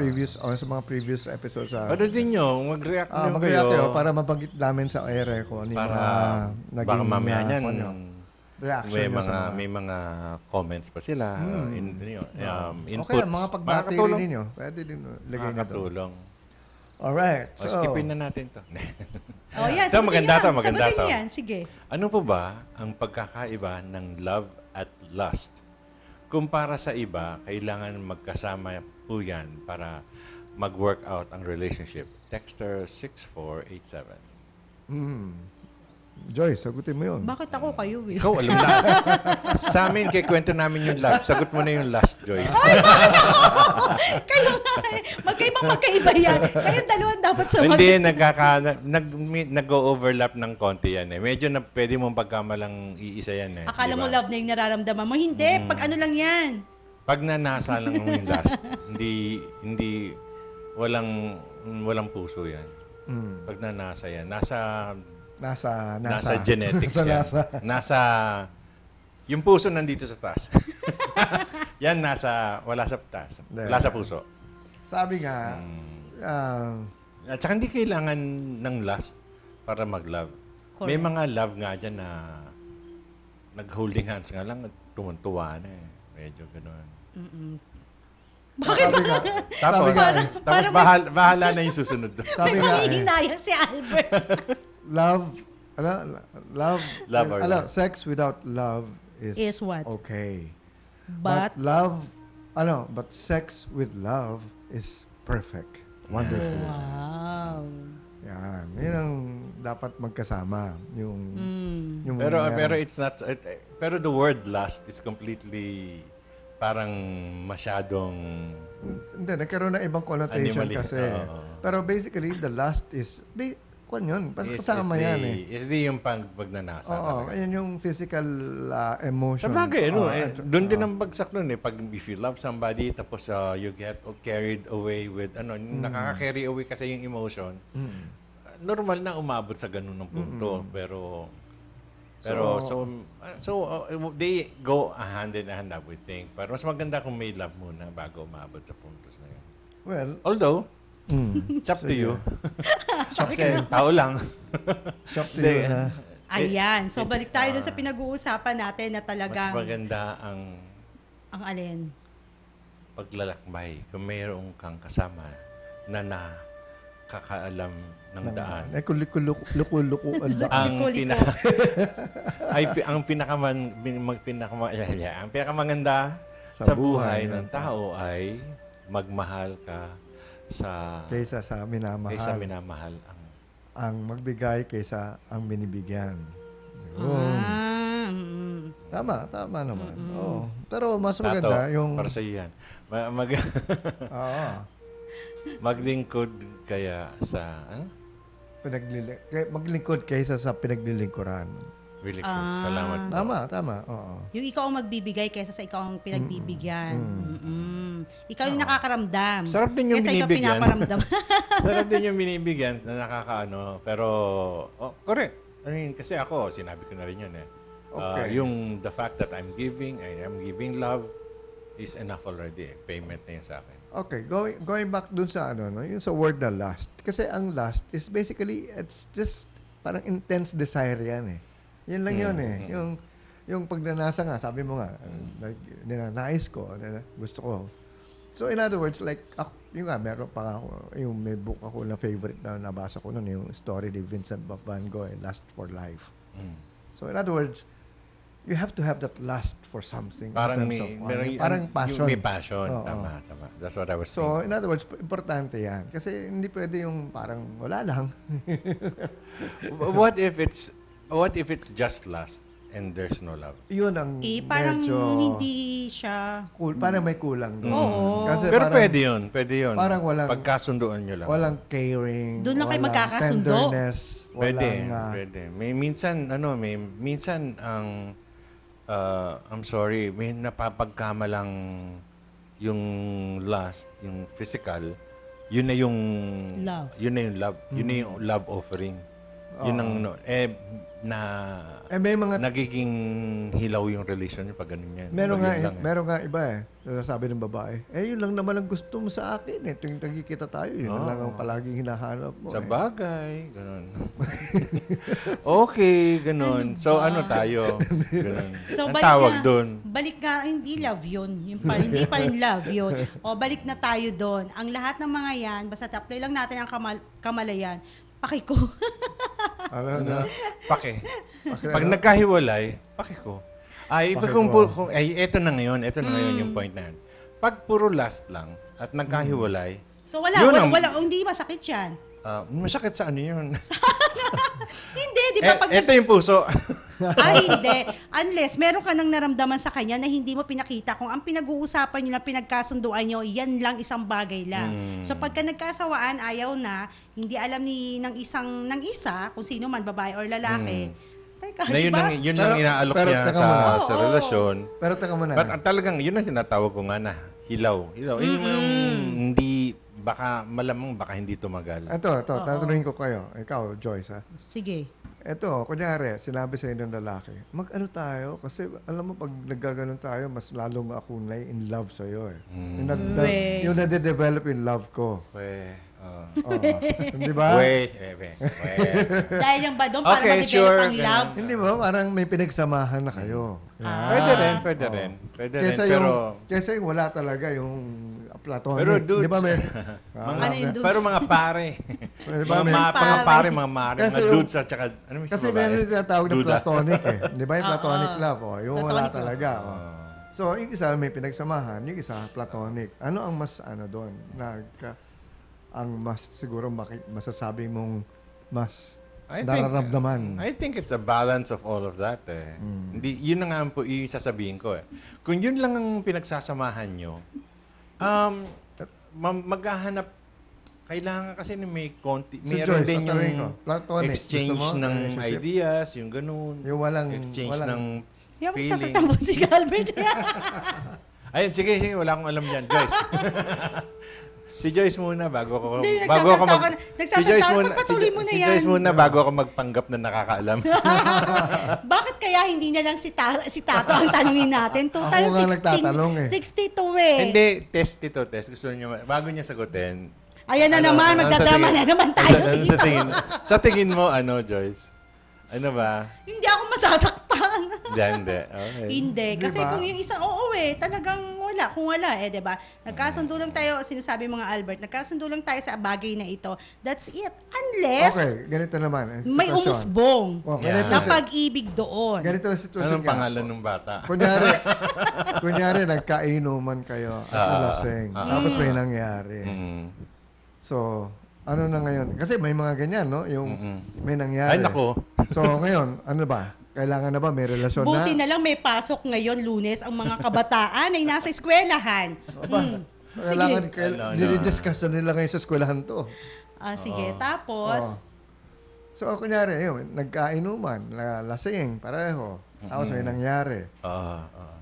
mga previous episodes. Ano din nyo, mag-react din mag-react kayo kayo. para mabanggit namin sa ere ko ano yung Para mga naging baka mamaya niyan, reaction may nyo mga, sa may mga comments pa sila. Inputs. Okay, mga pagbati Makakatulong. ninyo. Pwede din lagay na doon. Makakatulong. Alright. So, skipin na natin to. Yan, So, maganda to, maganda sagutin to. niyo yan, sige. Ano po ba ang pagkakaiba ng love at lust? Kumpara sa iba, kailangan magkasama po yan para mag-work out ang relationship. Texter 6487. Joy, sagutin mo yun. Bakit ako kayo eh? Ikaw, alam na. Sa amin, kay kwento namin yung love. Sagot mo na yung lust, Joyce. Kayo nga eh. Magkaiba yan. Kayo dalawang dapat sa Hindi, nag-o-overlap ng konti yan eh. Medyo na pwede mong pagkamalang iisa yan eh. Akala Di mo ba? love na yung nararamdaman mo. Hindi, pag ano lang yan. Pag nanasa lang mo yung lust, hindi, walang puso yan. Pag nanasa yan, nasa genetics yan. Nasa, yung puso nandito sa taas. Yan wala sa taas. Wala sa puso. Sabi nga, At saka hindi kailangan ng lust para mag-love. Correct. May mga love nga dyan na nag-holding hands nga lang, tumuntuwa na eh. Medyo gano'n. Bakit sabi nga, Tapos, parang bahala na yung susunod. sabi may nga, manghihinayang si Albert. love Love or love. sex without love Is what? okay. But, But sex with love is perfect. Wonderful. wow. Yan. Yun ang dapat magkasama. Yung Pero it's not, pero the word lust is completely parang masyadong hindi, nagkaroon ng ibang connotation Animally, kasi. oo. Pero basically, the lust is, yun, basta kasama yan eh. Is the yung pagnanasa Oo, talaga. ayun yung physical emotion. Sa bagay, doon din oo. ang bagsak nun eh. Pag if you love somebody, tapos you get carried away with, nakaka-carry away kasi yung emotion, normal na umabot sa ganun ng punto. Pero they go hand in hand, I would think. Pero mas maganda kung may love muna bago umabot sa puntos na yun. Well, Although, it's up to you. Kasi tao lang. shock to you na. Ayan. So, balik tayo dun sa pinag-uusapan natin na Mas talagang, maganda ang ang alin? paglalakbay kung mayroong kang kasama na nakakaalam ng daan. Ay, luko-luko ang daan. Ang Liko-liko. ang pinakamaganda sa buhay ng tao ay magmahal ka Kaysa sa minamahal. Ang magbigay kaysa ang binibigyan. Yun. Tama naman. Oo. Pero mas maganda yung... Para sa yan. Oo. Maglingkod kaya sa... Maglingkod kaysa sa pinaglilingkuran. Salamat. Tama. Oo. Yung ikaw ang magbibigay kaysa sa ikaw ang pinagbibigyan. Ikaw yung nakakaramdam. Sarap din yung kaysa ikaw binibigyan. pinaparamdam. Sarap din yung binibigyan na nakakaano. Pero, correct. Kasi ako, sinabi ko na rin yun eh. Okay. Yung the fact that I am giving love is enough already. Payment na yun sa akin. Okay, going back dun sa yung sa word na lust. Kasi ang lust is basically, it's just parang intense desire yan eh. Yan lang yun eh. Yung pagnanasa nga, sabi mo nga, ninanais ko, gusto ko. So in other words, like, meron pa ako, yung may book ako na favorite na nabasa ko nun, yung story ni Vincent van Gogh, Lust for Life. So in other words, you have to have that lust for something. Parang parang passion. May passion. Oo. Tama. That's what I was So, thinking. in other words, importante yan. Kasi hindi pwede yung parang wala lang. What if it's just lust and there's no love. Yun ang Parang medyo hindi siya... parang may kulang doon. Oo. Kasi Pero parang, pwede yun. Parang walang... Pagkasunduan nyo lang. Walang caring. Doon lang kayo walang magkakasundo. tenderness. Pwede, Walang, pwede. Minsan ang I'm sorry, may napapagkamalang yung lust, yung physical, yun na yung Love. Yun na yung love. Yun na yung love offering. Yun ang may mga nagiging hilaw yung relation niyo pag ganun yan. meron Diba, nga yun lang meron nga iba nasasabi ng babae, yun lang naman ang gusto mo sa akin tuwing nagkikita tayo, yun lang ang palaging hinahanap mo. Sa bagay, ganun. Okay, ganun. So, ano tayo? Ganun. So, ang tawag doon. Balik nga, hindi love yun. Hindi pa rin love yun. O, balik na tayo doon. Ang lahat ng mga yan, basta apply lang natin ang kamalayan, pakiko. Ano na? Pake. Pag nagkahiwalay, pake ko. Ay, eto na ngayon yung point na yan. Pag puro last lang at nagkahiwalay, So, wala, hindi masakit yan. masakit sa ano yun? Hindi, di ba? Pag Eto yung puso. hindi. Unless meron ka nang naramdaman sa kanya na hindi mo pinakita. Kung ang pinag-uusapan nyo na pinagkasunduan nyo, yan lang isang bagay lang. So pagka nagkasawaan, ayaw na, hindi alam ng isa, kung sino man, babae or lalaki. Teka, Na di ba? yun lang inaalok pero niya teka muna. sa relasyon. Pero teka muna. But talagang, yun ang tinatawag ko nga na, hilaw. Hindi, malamang baka hindi tumagal. Ito, tatanungin ko kayo. Ikaw, Joyce, ha? Sige. Ito, kunyari, sinabi sa inyo ng lalaki, mag-ano tayo? Kasi alam mo, pag naggaganon tayo, mas lalong akong in love sa'yo eh. Yung nade-develop yung love ko. Di ba? Wait. Dahil yung ba doon para Okay, ma-develop sure. ang love? Hindi ba? Parang may pinagsamahan na kayo. Pwede rin. Kesa yung wala talaga yung platonic. Pero dudes, di ba may... Ano yung dudes? pero mga pare. Di ba, may- mga pare, mga mare, Kasi mga yung- dudes at saka, ano may Kasi sa babae? meron yung tinatawag na Duda. platonic eh. Di ba yung platonic love? Yung wala Platonic love. talaga. So, yung isa may pinagsamahan, yung isa platonic. Ano ang mas doon? Ang mas siguro masasabi mong mas nararamdaman. I think it's a balance of all of that eh. Hindi, yun na nga po yung sasabihin ko eh. Kung yun lang ang pinagsasamahan nyo, maghahanap, kailangan kasi may konti, Si meron Joyce, din tatanungin yung ko, platonic, exchange gusto mo? ng Relationship? ideas, yung ganun. Yung walang... exchange ng Hindi ako feeling. sasaktan mo si Albert. Ayun, sige, wala akong alam dyan, Joyce. Si Joyce muna bago ko Hindi, Si pagpatuloy mo na si yan. Joyce muna bago ako magpanggap na nakakaalam. Bakit kaya hindi na lang si Tato ang tanungin natin? Total Ako nga nagtatanong eh. 62 eh. Hindi, test. Gusto niyo bago niya sagutin. Ayan na naman, magdadrama na naman tayo dito. Sa tingin mo, Joyce? Ano ba? Hindi ako masasaktan. Hindi. Okay. Hindi. Kasi Diba? kung yung isang, talagang wala. Kung wala, diba? Nagkasundo lang tayo, sinasabi mga Albert, nagkasundo lang tayo sa bagay na ito. That's it. Unless, Okay, ganito naman. may sitwasyon. umusbong Ganito na pag-ibig doon. Ganito ang sitwasyon. Anong nga. pangalan ng bata? Kunyari, nagkainuman kayo at nalasing. Tapos may nangyari. So, ano na ngayon? Kasi may mga ganyan, no? Yung may nangyari. Ay, nako. So, ngayon, ano ba? Kailangan na ba may relasyon Buti na? na lang may pasok ngayon, Lunes, ang mga kabataan ay nasa eskwelahan. Kailangan, No. dinidiscuss na nila ngayon sa eskwelahan to. Sige, tapos, So, kunyari, yun, nagkainuman, lasing, pareho. Tapos may nangyari.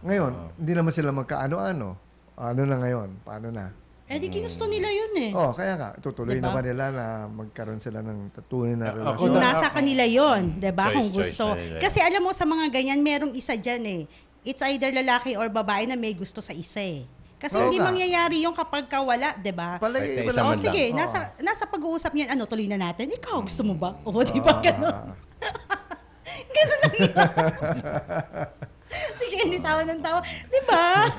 Ngayon, hindi naman sila magkaano-ano. Ano na ngayon? Paano na? di ginusto nila yun eh. Kaya nga, tutuloy Diba? na ba nila na magkaroon sila ng tunay na relasyon? Kung nasa kanila yon, 'di ba? Kung Choice gusto. na nila. Kasi alam mo sa mga ganyan, merong isa diyan eh. It's either lalaki or babae na may gusto sa isa eh. Kasi Oo hindi nga. mangyayari yung kapag ka wala, 'di ba? Palagi, Kahit isa man lang. Sige, nasa pag-uusap niyan, tuloy na natin. Ikaw gusto mo ba? Di ba ganun? Ganun lang yun. Sige, hindi tawa ng tawa. Di ba?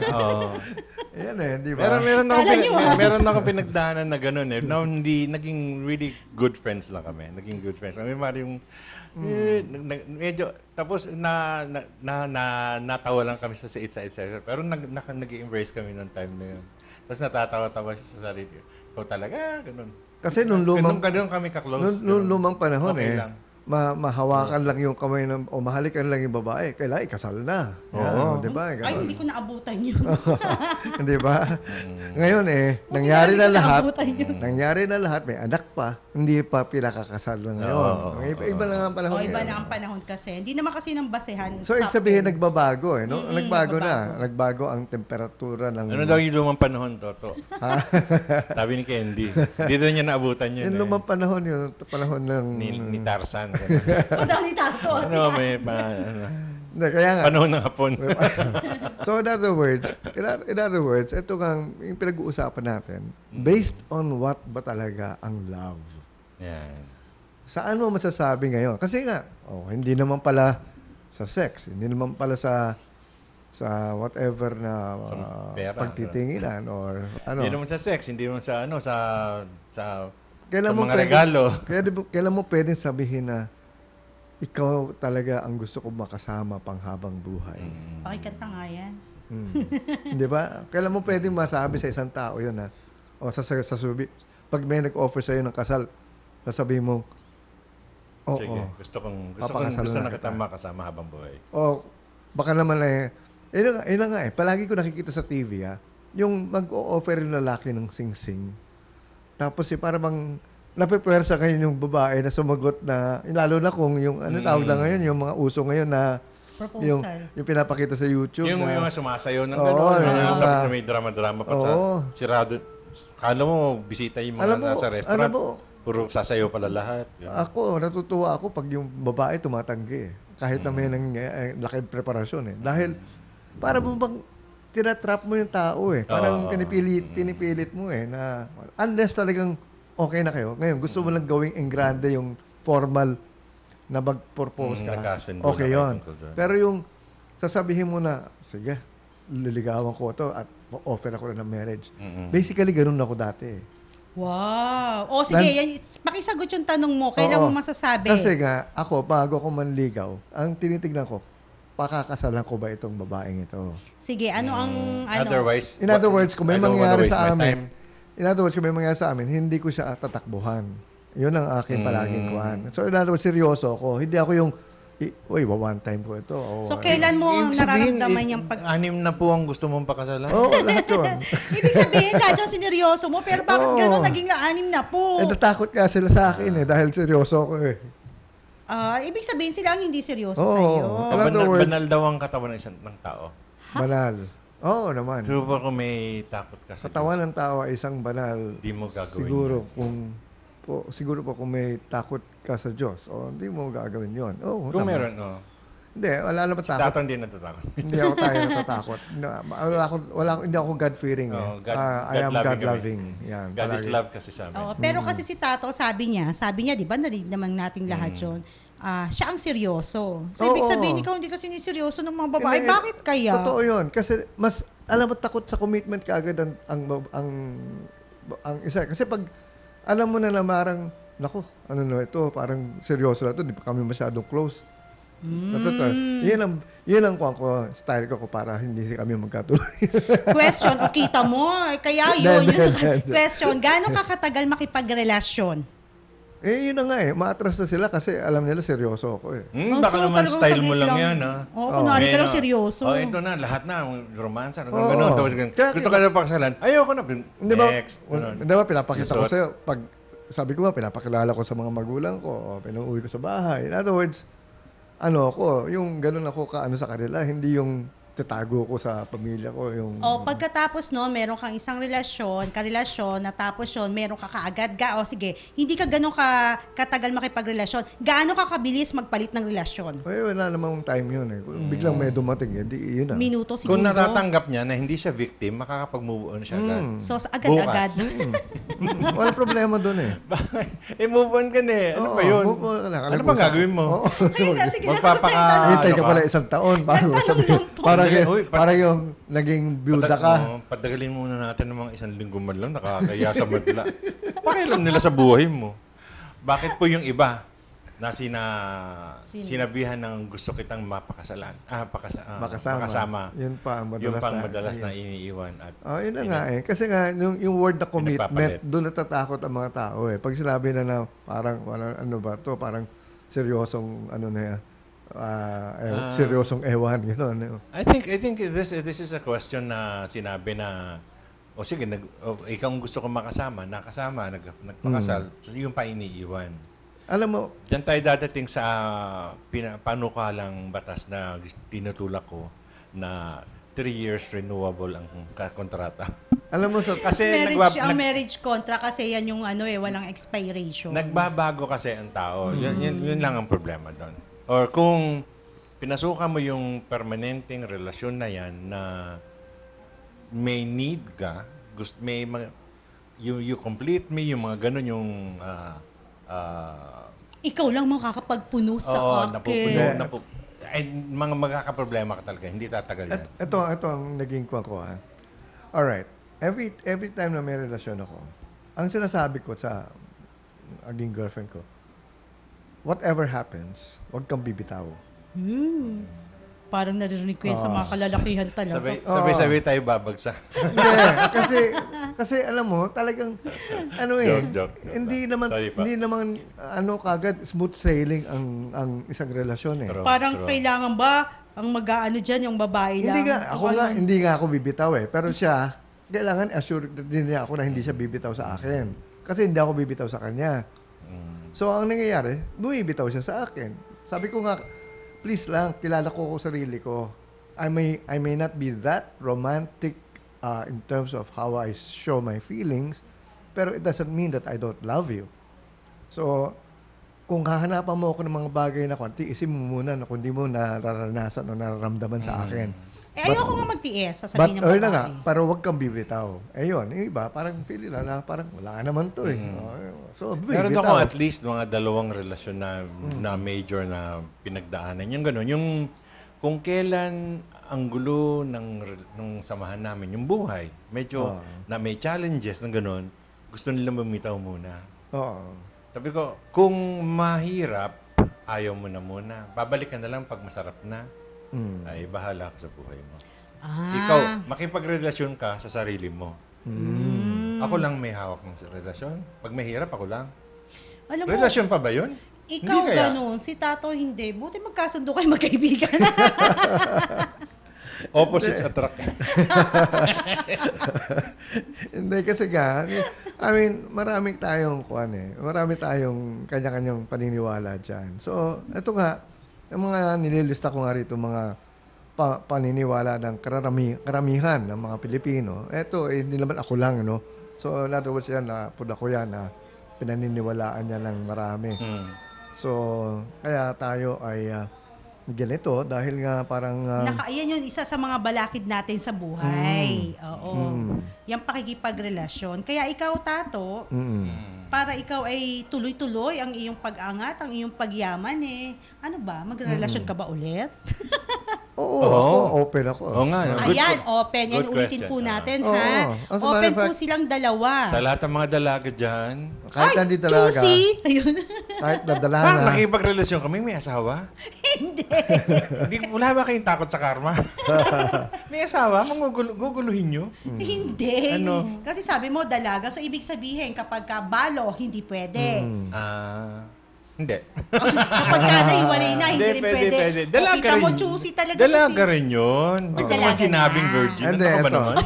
Yan di ba? Meron akong pinagdaanan na gano'n eh. No, hindi, naging really good friends lang kami. Naging good friends. Kami yung medyo, tapos natawa lang kami sa isa. Pero nag-embrace kami noong time na yun. Tapos natatawa-tawa siya sa sarili. Ikaw talaga, gano'n. Kasi nung lumang Ganun kami ka-close. nung lumang panahon Okay lang. mahawakan lang yung kamay o mahalikan lang yung babae, kailangan ikasal na. Yan, di ba? Ay, hindi ko naabutan yun. Di ba? Ngayon nangyari na lahat. naabutan yun. Nangyari na lahat, may anak pa, hindi pa pinakakasal na ngayon. Iba lang ang panahon. Iba ngayon. na ang panahon kasi. Hindi naman kasi ng basehan. So, ibig sabihin, nagbabago no? Nagbago na. Nagbago ang temperatura ng... Ano daw yung lumang panahon, Toto? Sabi ni Candy. Hindi daw niya naabutan yun. Yung lumang panahon yun, panahon ng... Ni Tarzan. Daw ni Tato. Ano, may Hindi, kaya nga. panahon ng hapon. So, in other words, ito nga, yung pinag-uusapan natin, based on what ba talaga ang love? Yan. Sa ano masasabi ngayon? Kasi nga, hindi naman pala sa sex, hindi naman pala sa whatever na pera, pagtitinginan or ano. Hindi naman sa sex, hindi naman sa Kailan sa mga regalo. Kailan mo pwedeng sabihin na ikaw talaga ang gusto kong makasama pang habang buhay? Pakikanta nga yan. Di ba? Kailan mo pwedeng masabi sa isang tao yun na pag may nag-offer sa'yo ng kasal, sasabihin mo, Sige, gusto na kita makasama habang buhay. Baka naman yun nga palagi ko nakikita sa TV yung mag-o-offer yung lalaki ng sing-sing. Tapos para bang napipwersa kayo yung babae na sumagot na, lalo na kung yung, tawag na ngayon, yung mga uso ngayon na, Proposal. yung pinapakita sa YouTube. Yung na, mga sumasayaw ng gano'n, tapos na may drama-drama pa sa sirado. Kala mo, bisita yung mga nasa restaurant. Puro sasayaw pala lahat. Ako, natutuwa ako pag yung babae tumatanggi. Kahit na may laking preparasyon. Dahil, para mo bang tinatrap mo yung tao Parang pinipilit mo na unless talagang okay na kayo. Ngayon, gusto mo lang gawing engrande yung formal na mag-propose ka. Okay yun. Pero yung sasabihin mo na, sige, liligawan ko ito at offer ako na ng marriage. Basically, ganun ako dati. Wow. Sige, pakisagot yung tanong mo. Kailan mo masasabi? Kasi nga, ako, bago ako manligaw, ang tinitignan ko, pakakasalan ko ba itong babaeng ito? Sige, ano ang... In other words, kung may mangyari sa amin, hindi ko siya tatakbuhan. Yun ang aking palaging kuhan. So, in other words, seryoso ako. Hindi ako yung, one time ko ito. So, kailan mo nararamdaman yung anim na po ang gusto mong pakasalan? Lahat yun. Ibig sabihin, lahat yung sineryoso mo, pero bakit gano'n naging anim na po? Natakot ka sila sa akin dahil seryoso ako Ibig sabihin, sila ang hindi seryoso sa'yo. Banal daw ang katawan ng tao. Banal. Oo naman. Pero kung may takot ka sa katawan ng tao ay isang banal. Hindi mo gagawin siguro po kung may takot ka sa Diyos, hindi mo gagawin yun. Kung meron, Hindi, wala naman takot. Si Tato hindi natatakot. Hindi ako natatakot. Hindi ako God-fearing. I am God-loving. Yan, God is love kasi sa amin. Pero kasi si Tato, sabi niya, di ba, narinig naman nating lahat yun, siya ang seryoso. So, ibig sabihin, ikaw hindi kasi seryoso ng mga babae. Bakit kaya? Totoo yun. Kasi alam mo, takot sa commitment kaagad ang isa. Kasi pag, alam mo na parang, naku, ito, parang seryoso na ito, di pa kami masyadong close. Yun ang style ko para hindi kami magkatuloy. Question, kita mo. Kaya yun. Question, gaano kakatagal makipagrelasyon? Yun na nga maatras na sila kasi alam nila seryoso ako Baka naman style mo lang yan, kunwari ka lang seryoso. Ito na, lahat na, romansa, gano'n. Gusto ka na pakasalan, ayoko na, next. Hindi ba, pinapakita ko sa'yo, sabi ko pinapakilala ko sa mga magulang ko, pinuuwi ko sa bahay. In other words, yung ganun ako sa kanila, hindi yung tatago ko sa pamilya ko. Pagkatapos meron kang isang karelasyon, natapos yun, meron ka kaagad, sige, hindi ka ganun katagal makipagrelasyon. Gaano ka kabilis magpalit ng relasyon? Wala namang time yun Kung biglang may dumating, yun na. Minuto, siguro. Kung natatanggap niya na hindi siya victim, makakapag-move on siya agad. So, agad-agad. Wala problema doon move on ka na Ano pa yun? Move on ka na. Ano pa gagawin mo? Sige, nasagot na yung tanong. Hintay ka pala isang taon bago sabihin. Para yung naging byuda ka. Patagalin muna natin ng mga 1 linggo man lang, nakakaya sa madla. Pakialam nila sa buhay mo. Bakit po yung iba na sinabihan ng gusto kitang mapakasalan? Makasama. Yun pa ang madalas na iniiwan. Yun na nga Kasi nga, yung word na commitment, doon natatakot ang mga tao Pag sinabi na parang, ano ba to, parang seryosong ano na yan, seryosong ewan, gano'n. I think this is a question na sinabi na sige, ikaw ang gusto ko makasama, nagpakasal, yung pa iniiwan. Alam mo, Diyan tayo dadating sa panukalang batas na tinutulak ko na 3 years renewable ang kontrata. alam mo sa Kasi Ang marriage contract kasi yan yung walang expiration. nagbabago kasi ang tao. Yun lang ang problema doon. Or kung pinasukan mo yung permanenteng relasyon na yan na may need ka, you complete me, yung mga ganun yung Ikaw lang makakapagpuno sa akin. mga magkakaproblema ka talaga. Hindi tatagal yan. ito ang naging ko. Alright. Every time na may relasyon ako, ang sinasabi ko sa aging girlfriend ko, whatever happens, huwag kang bibitaw. Parang naririnig ko yan sa mga kalalakihan talaga. Sabay-sabay tayo babagsak. Hindi, kasi alam mo, talagang Joke. hindi naman kagad smooth sailing ang isang relasyon eh. Parang kailangan ba ang mag-aano dyan, yung babae lang? Hindi nga ako bibitaw eh. Pero siya, kailangan assure din niya ako na hindi siya bibitaw sa akin. Kasi hindi ako bibitaw sa kanya. So, ang nangyayari, bumibitaw siya sa akin. Sabi ko nga, please lang, kilala ko sarili ko. I may not be that romantic in terms of how I show my feelings, pero it doesn't mean that I don't love you. So, kung hahanapan mo ako ng mga bagay na tiisin mo muna na kung di mo nararanasan o nararamdaman sa akin. Ayoko nga magtiis, sasabihin ng babae. Na nga, pero huwag kang bibitaw. Yun, yung iba, parang feeling na parang wala naman to eh. So, Meron bibitaw. ako at least mga 2 relasyon na major na pinagdaanan. Yung gano'n, yung kung kailan ang gulo ng samahan namin, yung buhay, medyo na may challenges ng gano'n, gusto nila bumitaw muna. Oo. Sabi ko, kung mahirap, ayaw mo na muna. Babalik ka na lang pag masarap na. Ay, bahala ka sa buhay mo. Ikaw, makipagrelasyon ka sa sarili mo. Ako lang may hawak ng relasyon. Pag mahirap, ako lang. Alam mo, Relasyon pa ba yun? ikaw Hindi kaya. ganun, si Tato hindi. Buti magkasundo kayo magkaibigan. Opposites attract. Hindi kasi I mean, marami tayong kanya-kanyang paniniwala dyan. So, ito nga, yung mga nililista ko nga rito, mga paniniwala ng karamihan ng mga Pilipino. Ito, hindi naman ako lang, no? So, in other words yan, ako yan na pinaniniwalaan niya ng marami. So, kaya tayo ay ganito dahil nga parang Yan yung isa sa mga balakid natin sa buhay. Oo. Yung pakikipagrelasyon. Kaya ikaw, Tato, para ikaw ay tuloy-tuloy ang iyong pag-angat, ang iyong pagyaman ano ba? Magrelasyon ka ba ulit? Oo, ako, open ako. Oo nga. No? Ayan, open. Yan, good ulitin question. po natin, Oo. ha? As a matter Open of po fact, silang dalawa. Sa lahat ng mga dalaga dyan, kahit hindi talaga, Juicy! Ayun. kahit nadalahan bakit na, nakipagrelasyon kami, may asawa? Hindi. Wala ba kayong takot sa karma? May asawa? Guguluhin nyo? Hindi. Ano? Kasi sabi mo, dalaga. So, ibig sabihin, kapag ka balo, hindi pwede. Hindi. Kapag ka nahiwalay na, hindi rin pwede. Dalaga Kita mo, rin. juicy talaga. Dalaga rin yun. Hindi ko naman Dalaga sinabing na. virgin. Hindi, Ano ka ba eto. naman?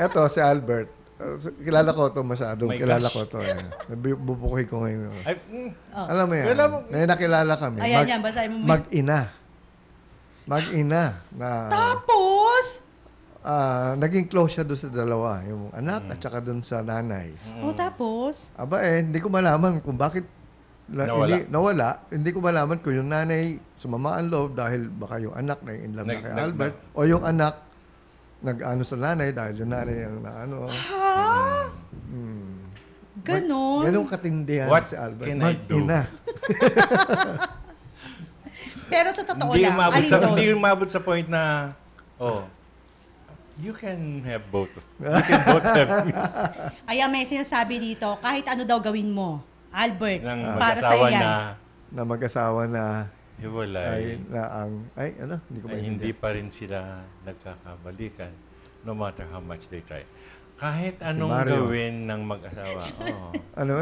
eto si Albert. Kilala ko to masyadong. My Kilala gosh. ko to. Bubukuhin ko ngayon. Ay, Alam mo yan, Wala mo- may nakilala kami. Ayan, yan. Basahin mo. Mag-ina. Mag-ina. Tapos, Naging close siya doon sa dalawa. Yung anak at saka doon sa nanay. tapos, Aba hindi ko malaman kung bakit nawala. Hindi ko malaman kung yung nanay sumama ang loob dahil baka yung anak na in love na kay Albert o yung anak nag-ano sa nanay dahil yung nanay ang naano. ganon. Ganong katindihan What si Albert. can I do? Mag-ina. Pero sa totoo Hindi lang, hindi umabot sa point na, you can have both. You can both have me. Ayan, may sinasabi dito, kahit ano daw gawin mo, Albert, Nang para sa mag-asawa iyan. Na mag-asawa na hiwalay, hindi ko ay hindi maintindihan. pa rin sila nagkakabalikan no matter how much they try. Kahit anong Mario. gawin ng mag-asawa. Oo.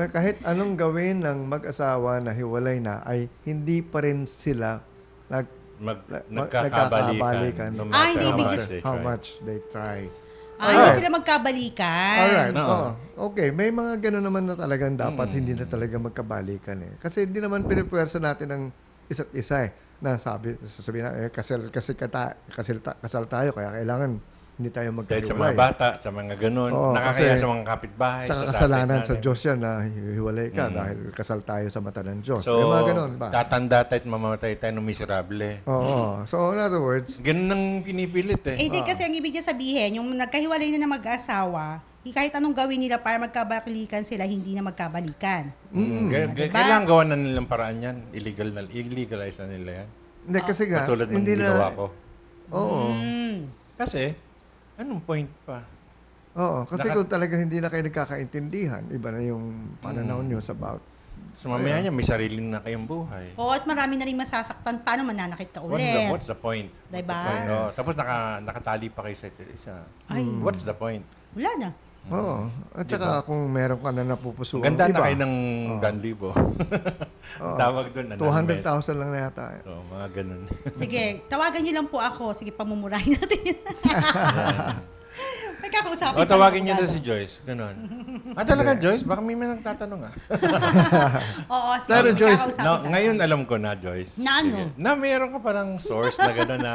Kahit anong gawin ng mag-asawa na hiwalay na, ay hindi pa rin sila nagkakabalikan. No Ah, hindi matter ibig how much sabihin- they how try. much they try. Hindi sila magkabalikan. Alright. Oo. Oo. Okay, may mga gano'n naman na talagang dapat hindi na talaga magkabalikan eh. Kasi hindi naman pinipwersa natin ang isa't isa eh. Na sasabihin na, kasal tayo, kaya kailangan hindi tayo Dahil sa magkahiwalay. mga bata, sa mga ganun, Oo, nakakaya kasi- sa mga kapitbahay. Tsaka sa kasalanan tatay sa natin. Diyos yan na hiwalay ka dahil kasal tayo sa mata ng Diyos. So, May mga ganun ba? tatanda tayo at mamamatay tayo ng miserable. Oo. So, in other words, Ganun ang pinipilit eh. Hindi kasi ang ibig niya sabihin, yung nagkahiwalay na mag-asawa, kahit anong gawin nila para magkabalikan sila, hindi na magkabalikan. Diba? Kailangan gawan na nilang paraan yan. Illegalize na nila yan. hindi kasi nga, Katulad ng hindi ginawa na, ko. oo. Kasi, anong point pa? Oo, kasi kung talaga hindi na kayo nagkakaintindihan, iba na yung pananaw nyo sa about. So mamaya niya, may sarili na kayong buhay. Oo, at marami na rin masasaktan. Paano mananakit ka ulit? What's the point? Diba? What's the point? Oh, tapos nakatali pa kayo sa isa't isa. What's the point? Wala na. Oo. At saka kung meron ka na napupusuan Ganda iba, na kayo ng ganlibo. Tawag doon. 200,000 lang na yata. So, mga ganun. Sige, tawagan niyo lang po ako. Sige, pamumurahin natin yun. May kakausapin pa Tawagin ako niyo doon agad. si Joyce. Ganun. Talaga Joyce? Baka may nagtatanong Oo, sige. Pero may Joyce, kakausapin No, talaga. ngayon alam ko na, Joyce. Na ano? Sige. Na meron ka parang source na gano'n na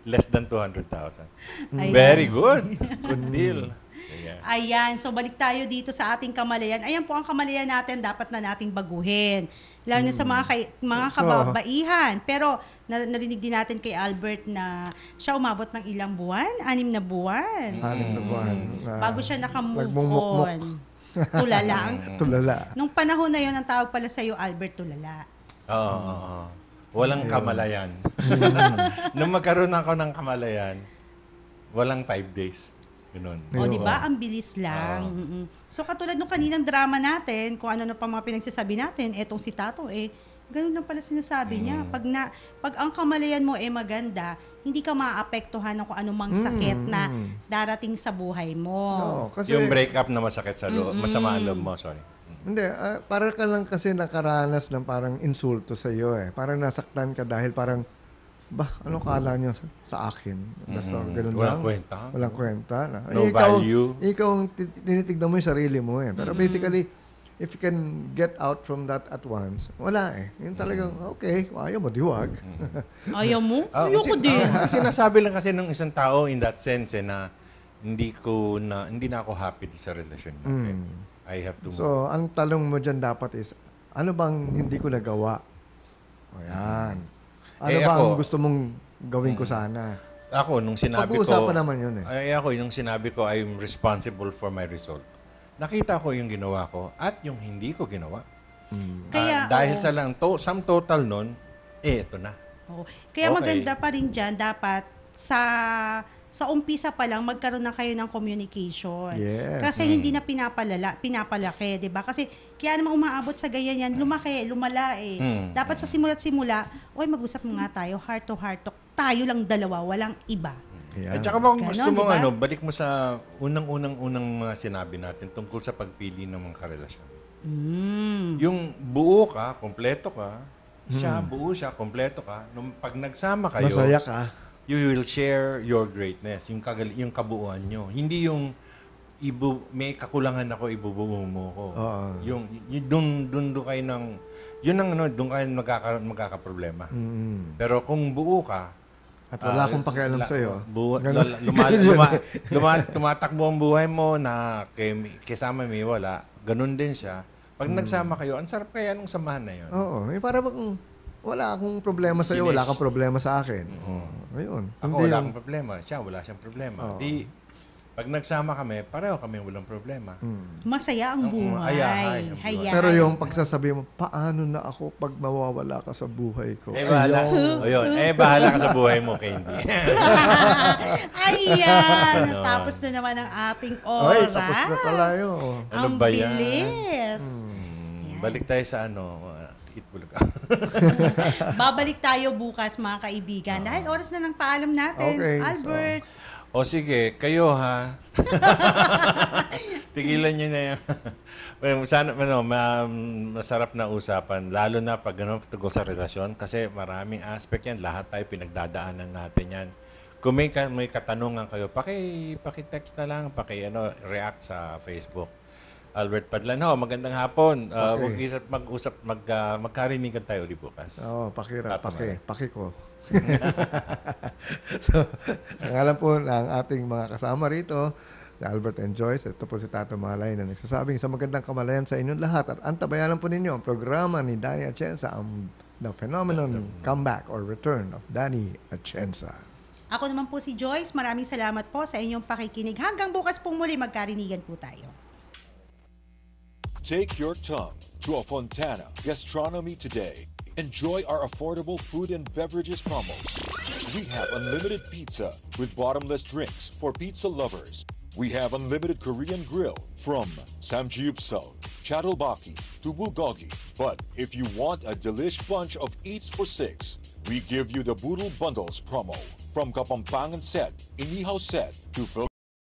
less than 200,000. Ayan. Very good. Good deal. Sige. Ayan, so balik tayo dito sa ating kamalayan. Ayan po ang kamalayan natin, dapat na nating baguhin. Lalo na sa mga kababaihan. Pero narinig din natin kay Albert na siya umabot ng ilang buwan? 6 na buwan. 6 na buwan. Bago siya nakamove nagmumukmuk. on. Tulala. Tulala. Nung panahon na yon ang tawag pala sa'yo, Albert Tulala. Oo. Walang kamalayan. Nung magkaroon ako ng kamalayan, walang 5 days. Ganun. O, di ba? Ang bilis lang. So, katulad nung kaninang drama natin, kung ano na pa mga pinagsasabi natin, etong si Tato, ganun lang pala sinasabi niya. Pag ang kamalayan mo maganda, hindi ka maapektuhan ng kung anumang sakit na darating sa buhay mo. Oo, kasi, Yung breakup na masakit sa loob, masama ang loob mo, sorry. hindi, para ka lang kasi nakaranas ng parang insulto sa iyo eh. Parang nasaktan ka dahil parang, ano kala nyo sa akin? Basta ganun Walang lang. kwenta. Walang kwenta. Na. No value. Ikaw ang tinitignan mo yung sarili mo eh. Pero basically, if you can get out from that at once, wala eh. Yung talagang, okay, ayaw mo, diwag. Ayaw mo? Ah, Ayoko din. Ang sinasabi lang kasi ng isang tao in that sense na hindi na ako happy sa relasyon natin. I have to move. So, ang talong mo dyan dapat is, ano bang hindi ko nagawa? O yan. Ano ba ako, ang gusto mong gawin ko sana? Ako, nung sinabi ko... Pag-uusapan naman yun eh. Nung sinabi ko, I'm responsible for my result. Nakita ko yung ginawa ko at yung hindi ko ginawa. Kaya, Dahil oo. sa lang, sum total nun, ito na. Oo. Kaya Okay. maganda pa rin dyan, dapat sa umpisa pa lang magkaroon na kayo ng communication. Yes. Kasi hindi na pinapalaki, 'di ba? Kasi kaya naman umaabot sa ganyan yan, lumala eh. Dapat sa simula't simula, mag-usap nga tayo, heart to heart talk. Tayo lang dalawa, walang iba. Yan. At saka kung Ganon, gusto mo, diba? balik mo sa unang mga sinabi natin tungkol sa pagpili ng mga karelasyon. Yung buo ka, kompleto ka, siya, buo siya, kompleto ka. Nung pag nagsama kayo, Masaya ka. you will share your greatness, yung kabuuan nyo. Hindi yung may kakulangan ako, ibubuo mo ko. Oo. Yung doon kayo doon kayo magkakaproblema. Pero kung buo ka, At wala akong pakialam sa'yo. Ganun. tumatakbo ang buhay mo na kasama may wala, ganun din siya. Pag nagsama kayo, ang sarap kaya nung samahan na yun. Oo. Para bang wala akong problema sa'yo, wala kang problema sa akin. Ayun. Ako Hindi wala yung- akong problema, siya wala siyang problema. Oo. Di, pag nagsama kami, pareho kami walang problema. Masaya ang buhay. Ayahay ang buhay. Hayahay. Pero yung pagsasabi mo, paano na ako pag mawawala ka sa buhay ko? Bahala. O yun, bahala ka sa buhay mo, Candy. Ayan, tapos na naman ang ating oras. Ay, tapos na pala yun. Ano Ang ba yan? bilis. Balik tayo sa Itbulaga. Babalik tayo bukas mga kaibigan. Dahil oras na ng paalam natin. Okay, Albert. O sige, kayo ha. Tigilan nyo na yan. Well, sana, masarap na usapan, lalo na pag tungkol sa relasyon, kasi maraming aspect yan. Lahat tayo pinagdadaanan natin yan. Kung may katanungan kayo, paki-text na lang, react sa Facebook. Albert Padlan, magandang hapon. Magkarinigan tayo ulit bukas. Oo, paki ko. So, ang alam po ng ating mga kasama rito, si Albert and Joyce, ito po si Tato Malay na nagsasabing sa magandang kamalayan sa inyong lahat at antabayanan po ninyo ang programa ni Danny Atienza, ang The Phenomenon Comeback or Return of Danny Atienza. Ako naman po si Joyce. Maraming salamat po sa inyong pakikinig. Hanggang bukas pong muli magkarinigan po tayo. Take your tongue to a Fontana Gastronomy today. Enjoy our affordable food and beverages promos. We have unlimited pizza with bottomless drinks for pizza lovers. We have unlimited Korean grill from Samgyeopsal, Chattelbaki to Bulgogi. But if you want a delish bunch of eats for 6, we give you the Boodle Bundles promo. From Kapampangan set, Inihaw set to